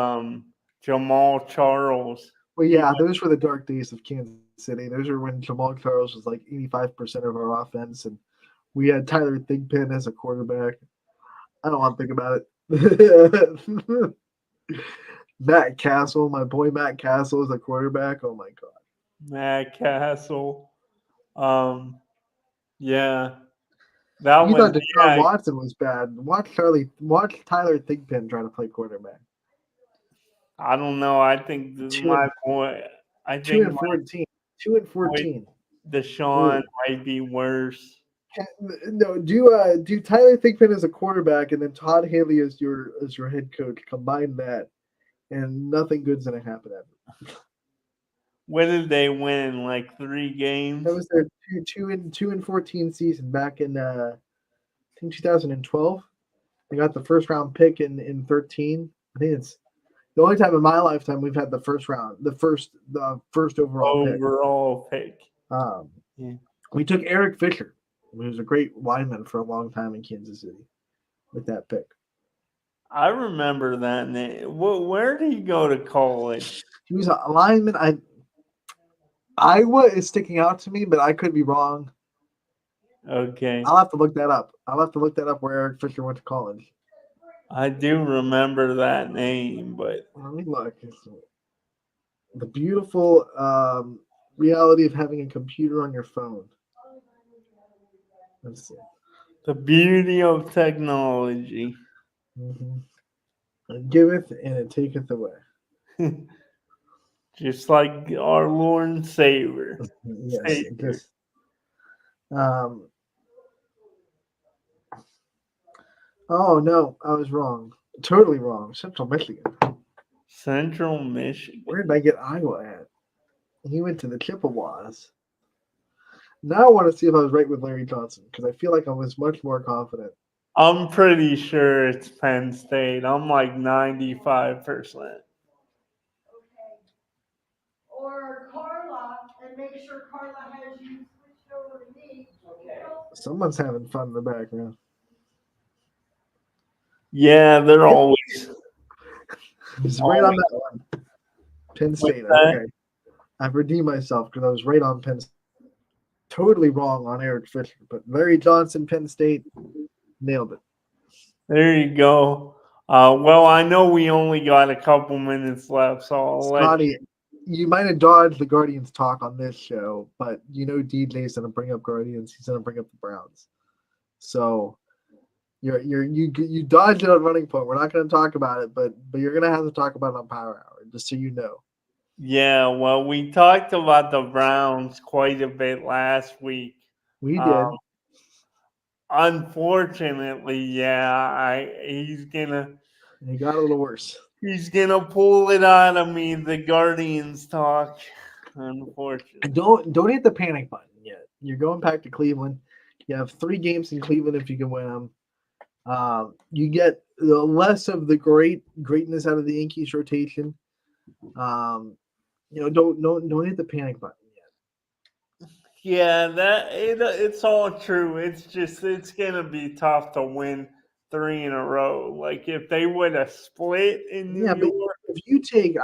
Jamal Charles. Well, He yeah, was, those were the dark days of Kansas City. Those are when Jamal Charles was like 85% of our offense, and we had Tyler Thigpen as a quarterback. I don't want to think about it. Matt Castle, my boy Matt Castle is a quarterback. Oh my god. Matt Castle. Um, yeah, that You was, thought Deshaun yeah. Watson was bad. Watch Tyler Thigpen try to play quarterback. I don't know. I think Two and my boy. I two think and my 14. 2-14. boy Deshaun Ooh. might be worse. No, do Tyler Thigpen as a quarterback and then Todd Haley as your head coach. Combine that, and nothing good's gonna happen ever. When did they win? Like three That games? was their two and 14 season back in I think 2012. They got the first round pick in 13. I think it's the only time in my lifetime we've had the first overall pick. Overall pick. Um, Yeah. we took Eric Fisher, who was a great lineman for a long time in Kansas City, with that pick. I remember that name. Where did he go to college? He was a lineman. Iowa is sticking out to me, but I could be wrong. Okay. I'll have to look that up. I'll have to look that up where Eric Fisher went to college. I do remember that name, but Let me look. The beautiful reality of having a computer on your phone. Let's see. the beauty of technology. Mm-hmm. It giveth and it taketh away. Just like our Lord and Savior. Yes, Savior. just um. Oh no, I was wrong. Totally wrong. Central Michigan. Central Michigan. Where did I get Iowa at? He went to the Chippewas. Now I want to see if I was right with Larry Johnson because I feel like I was much more confident. I'm pretty sure it's Penn State. I'm like 95%. Or Carla, and make sure Carla has you switched over to me. Okay. Someone's having fun in the background. Yeah, they're always. It's right on that one. Penn State. Okay. I've redeemed myself because I was right on Penn State. Totally wrong on Eric Fisher, but Larry Johnson, Penn State, nailed it. There you go. Well, I know we only got a couple minutes left, so I'll let Scotty, you might have dodged the Guardians talk on this show, but you know DJ's gonna bring up Guardians. He's gonna bring up the Browns. So you dodged it on Running Point. We're not gonna talk about it, but you're gonna have to talk about it on Power Hour, just so you know. Yeah, well, we talked about the Browns quite a bit last week. We Um, did. Unfortunately, yeah, It got a little worse. he's gonna pull it out of me. The Guardians talk. Unfortunately, Don't hit the panic button yet. You're going back to Cleveland. You have 3 games in Cleveland if you can win them. You get the less of the greatness out of the Yankees rotation. Don't hit the panic button yet. yeah, it's all true. It's gonna be tough to win 3 in a row. Like if they would have split in New Yeah, but York.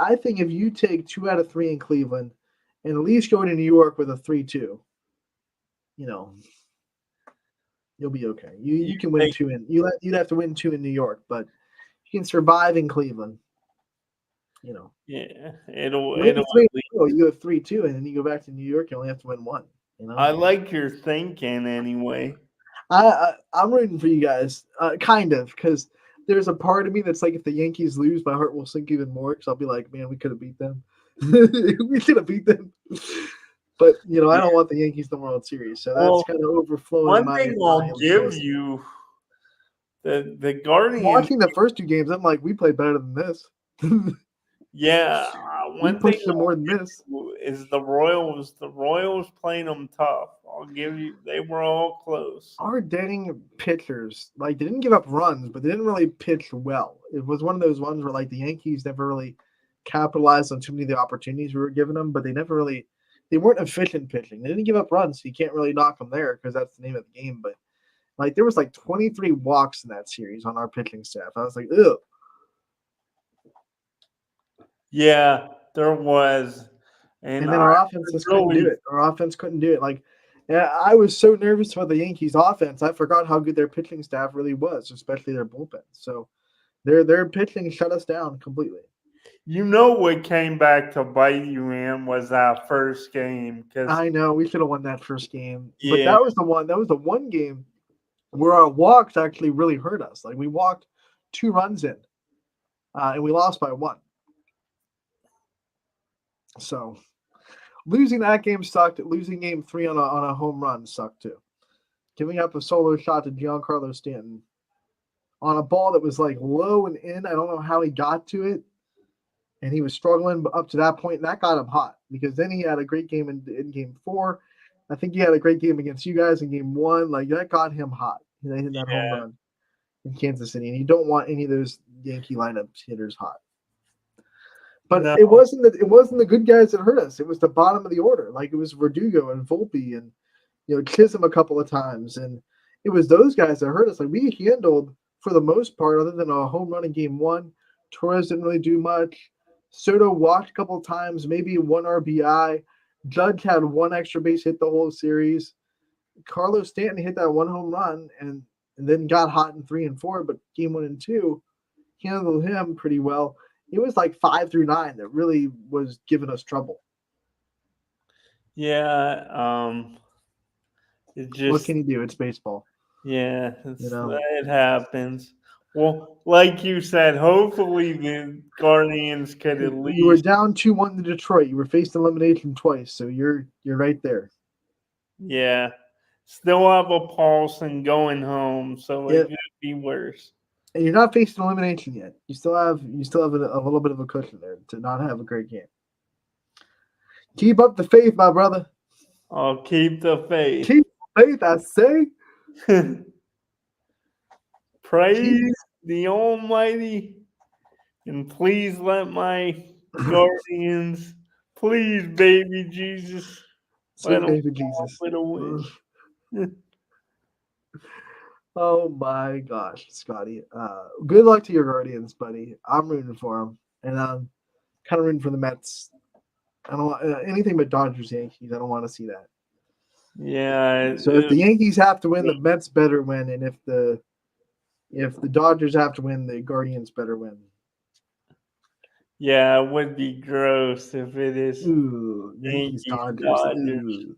I think if you take 2 out of 3 in Cleveland, and at least go into New York with a 3-2, you'll be okay. You can win 2 in you'd have to win 2 in New York, but you can survive in Cleveland. Yeah, Win 3 you have 3-2, and then you go back to New York. You only have to win 1. I like your thinking anyway. I'm rooting for you guys, kind of, because there's a part of me that's like, if the Yankees lose, my heart will sink even more because I'll be like, man, we could have beat them. We could have beat them. But I don't want the Yankees in the World Series, so that's kind of overflowing. One thing I'll give you, the Guardians. Watching the first 2 games, I'm like, we played better than this. Yeah, we one thing pushed them more than this. is the Royals. The Royals playing them tough. I'll give you. They were all close. Our Denning pitchers, they didn't give up runs, but they didn't really pitch well. It was one of those ones where the Yankees never really capitalized on too many of the opportunities we were giving them, but they weren't efficient pitching. They didn't give up runs, so you can't really knock them there because that's the name of the game. But there was 23 walks in that series on our pitching staff. I was like, ugh. Yeah, there was. And then our offense just couldn't do it. Our offense couldn't do it. I was so nervous about the Yankees offense, I forgot how good their pitching staff really was, especially their bullpen. So their pitching shut us down completely. What came back to bite you in was that first game. I know we should have won that first game, Yeah. But that was the one game where our walks actually really hurt us. We walked 2 runs in, and we lost by 1. So losing that game sucked. Losing game 3 on a home run sucked too. Giving up a solo shot to Giancarlo Stanton on a ball that was low and in. I don't know how he got to it. And he was struggling up to that point, and that got him hot because then he had a great game in game 4. I think he had a great game against you guys in game 1. That got him hot. They hit that home run in Kansas City, and you don't want any of those Yankee lineup hitters hot. But no. It wasn't the good guys that hurt us. It was the bottom of the order. It was Verdugo and Volpe and Chisholm a couple of times, and it was those guys that hurt us. We handled for the most part, other than a home run in game one, Torres didn't really do much. Soto walked a couple of times, maybe one RBI. Judge had one extra base hit the whole series. Carlos Stanton hit that one home run and then got hot in 3 and 4, but game 1 and 2 handled him pretty well. It was like 5 through 9 that really was giving us trouble. Yeah, it What just can you do? It's baseball. yeah, You know? it happens. Well, like you said, hopefully the Guardians could at You were least down 2-1 to Detroit. You were faced elimination twice, so you're right there. yeah still have a pulse and going home, so it Yep. could be worse. And you're not facing elimination yet. You still have a little bit of a cushion there to not have a great game. Keep up the faith, my brother. I'll keep the faith. Keep the faith, I say. Praise the Almighty, and please let my Guardians, please, baby Jesus, let Sweet them baby Jesus. with a win. Oh my gosh, Scotty. Good luck to your Guardians, buddy. I'm rooting for them, and I'm kind of rooting for the Mets. I don't want anything but Dodgers, Yankees. I don't want to see that. Yeah. So if the Yankees have to win, the Mets better win, and if the Dodgers have to win, the Guardians better win. Yeah, it would be gross if it is. Ooh, Yankees, Dodgers. Ooh.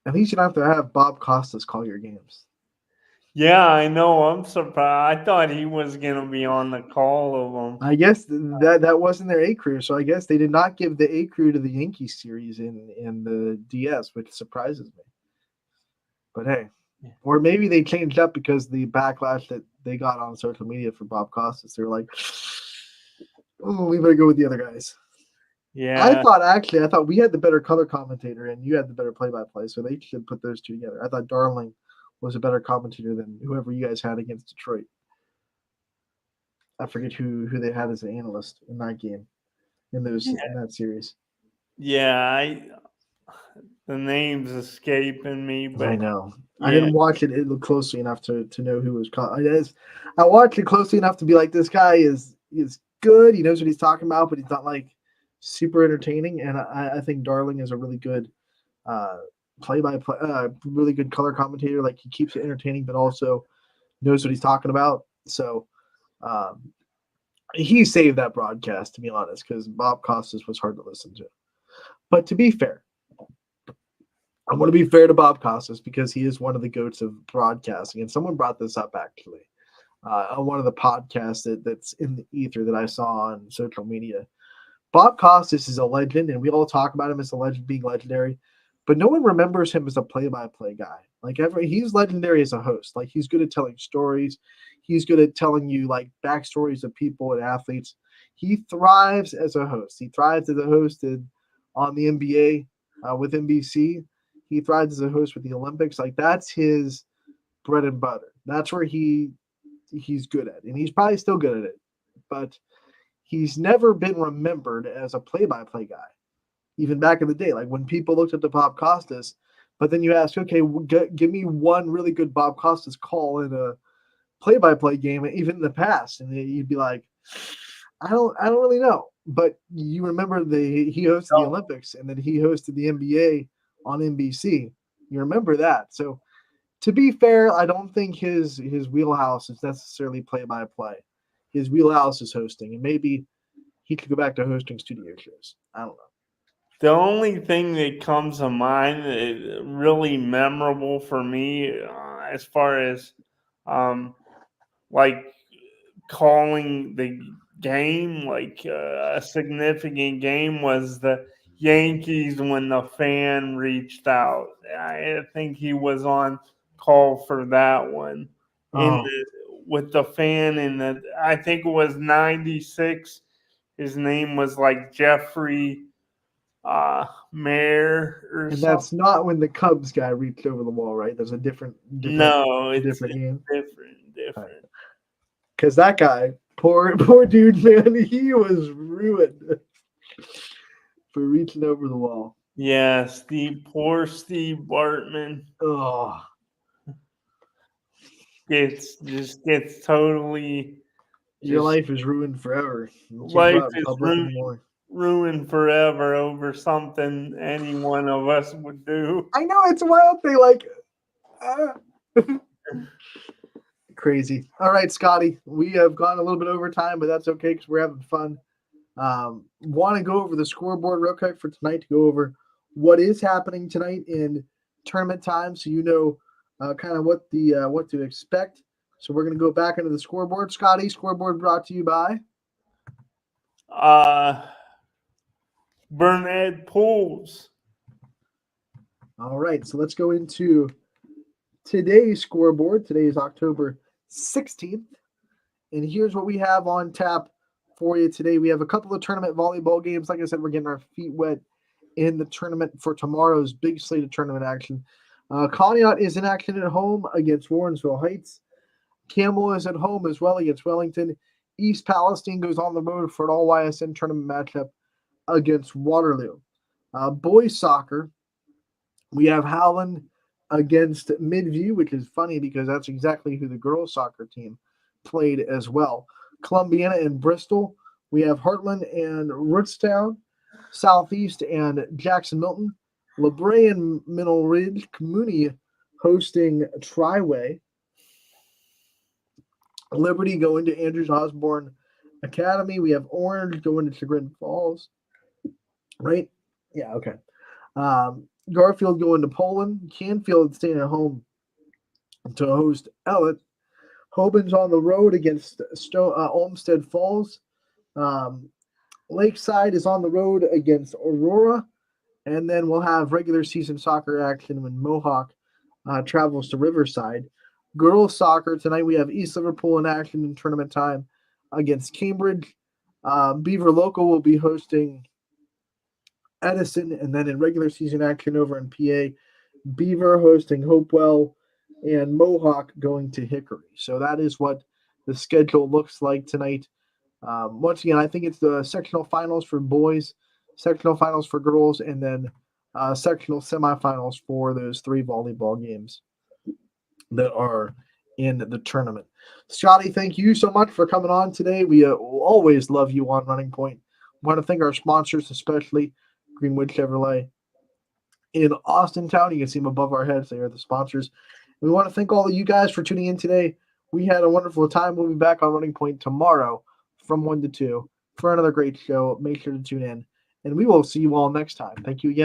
At least you don't have to have Bob Costas call your games. Yeah, I know. I'm surprised. I thought he was gonna be on the call of them. I guess that wasn't their A crew, so I guess they did not give the A crew to the Yankees series in the DS, which surprises me. But hey, or maybe they changed up because the backlash that they got on social media for Bob Costas. They're like, oh, we better go with the other guys. Yeah, I thought we had the better color commentator and you had the better play-by-play, so they should put those two together. I thought Darling was a better commentator than whoever you guys had against Detroit. I forget who they had as an analyst in that game, in that series. yeah. The name's escaping me, but I know. Yeah. I didn't watch it closely enough to know who was. I watched it closely enough to be like, this guy is good. He knows what he's talking about, but he's not like super entertaining. And I think Darling is a really good play-by-play, really good color commentator. Like he keeps it entertaining, but also knows what he's talking about. So he saved that broadcast, to be honest, because Bob Costas was hard to listen to. But to be fair, I want to be fair to Bob Costas because he is one of the goats of broadcasting. And someone brought this up actually on one of the podcasts that's in the ether that I saw on social media. Bob Costas is a legend, and we all talk about him as a legend, being legendary, but no one remembers him as a play-by-play guy. Like he's legendary as a host. Like he's good at telling stories. He's good at telling you like backstories of people and athletes. He thrives as a host. He thrives as a host on the NBA with NBC. He thrives as a host with the Olympics. Like that's his bread and butter. That's where he's good at, and he's probably still good at it. But he's never been remembered as a play-by-play guy, even back in the day. Like when people looked at the Bob Costas, but then you ask, okay, give me one really good Bob Costas call in a play-by-play game, even in the past, and you'd be like, I don't really know. But you remember he hosted the Olympics, and then he hosted the NBA on NBC. You remember that. So to be fair, I don't think his wheelhouse is necessarily play-by-play. His wheelhouse is hosting, and maybe he could go back to hosting studio shows. I don't know. the only thing that comes to mind really memorable for me, as far as like calling the game, like a significant game, was the Yankees when the fan reached out. I think he was on call for that one. With the fan in the, I think it was 96. His name was like Jeffrey Mayer or And something. that's not when the Cubs guy reached over the wall, right? There's a different No, it's different game. different. Because that guy, poor dude, man, he was ruined for reaching over the wall. Yeah, poor Steve Bartman. Oh, gets totally Your just life is ruined forever. You can't go life out in is public anymore. ruined forever over something any one of us would do. I know, it's a wild thing. Like, crazy. All right, Scotty, we have gone a little bit over time, but that's okay because we're having fun. Want to go over the scoreboard real quick for tonight to go over what is happening tonight in tournament time, so you know kind of what to expect. So we're going to go back into the scoreboard. Scotty, scoreboard brought to you by. Burnett Pools. All right, so let's go into today's scoreboard. Today is October 16th, and here's what we have on tap for you today. We have a couple of tournament volleyball games. Like I said, we're getting our feet wet in the tournament for tomorrow's big slate of tournament action. Conneaut is in action at home against Warrensville Heights. Campbell is at home as well against Wellington. East Palestine goes on the road for an all YSN tournament matchup against Waterloo. Boys soccer, we have Howland against Midview, which is funny because that's exactly who the girls soccer team played as well. Columbiana and Bristol, we have Heartland and Rootstown. Southeast and Jackson Milton. LeBray and Middle Ridge. Cooney hosting Triway. Liberty going to Andrews Osborne Academy. We have Orange going to Chagrin Falls. Right? Yeah, okay. Garfield going to Poland. Canfield staying at home to host Ellett. Hoban's on the road against Olmsted Falls. Lakeside is on the road against Aurora. And then we'll have regular season soccer action when Mohawk travels to Riverside. Girls soccer, tonight we have East Liverpool in action in tournament time against Cambridge. Beaver Local will be hosting Edison. And then in regular season action over in PA, Beaver hosting Hopewell and Mohawk going to Hickory. So that is what the schedule looks like tonight. Once again, I think it's the sectional finals for boys, sectional finals for girls, and then sectional semifinals for those three volleyball games that are in the tournament. Scotty, thank you so much for coming on today. We always love you on Running Point. Want to thank our sponsors, especially Greenwood Chevrolet in Austin Town. You can see them above our heads. They are the sponsors. We want to thank all of you guys for tuning in today. We had a wonderful time. We'll be back on Running Point tomorrow from 1 to 2 for another great show. Make sure to tune in, and we will see you all next time. Thank you again.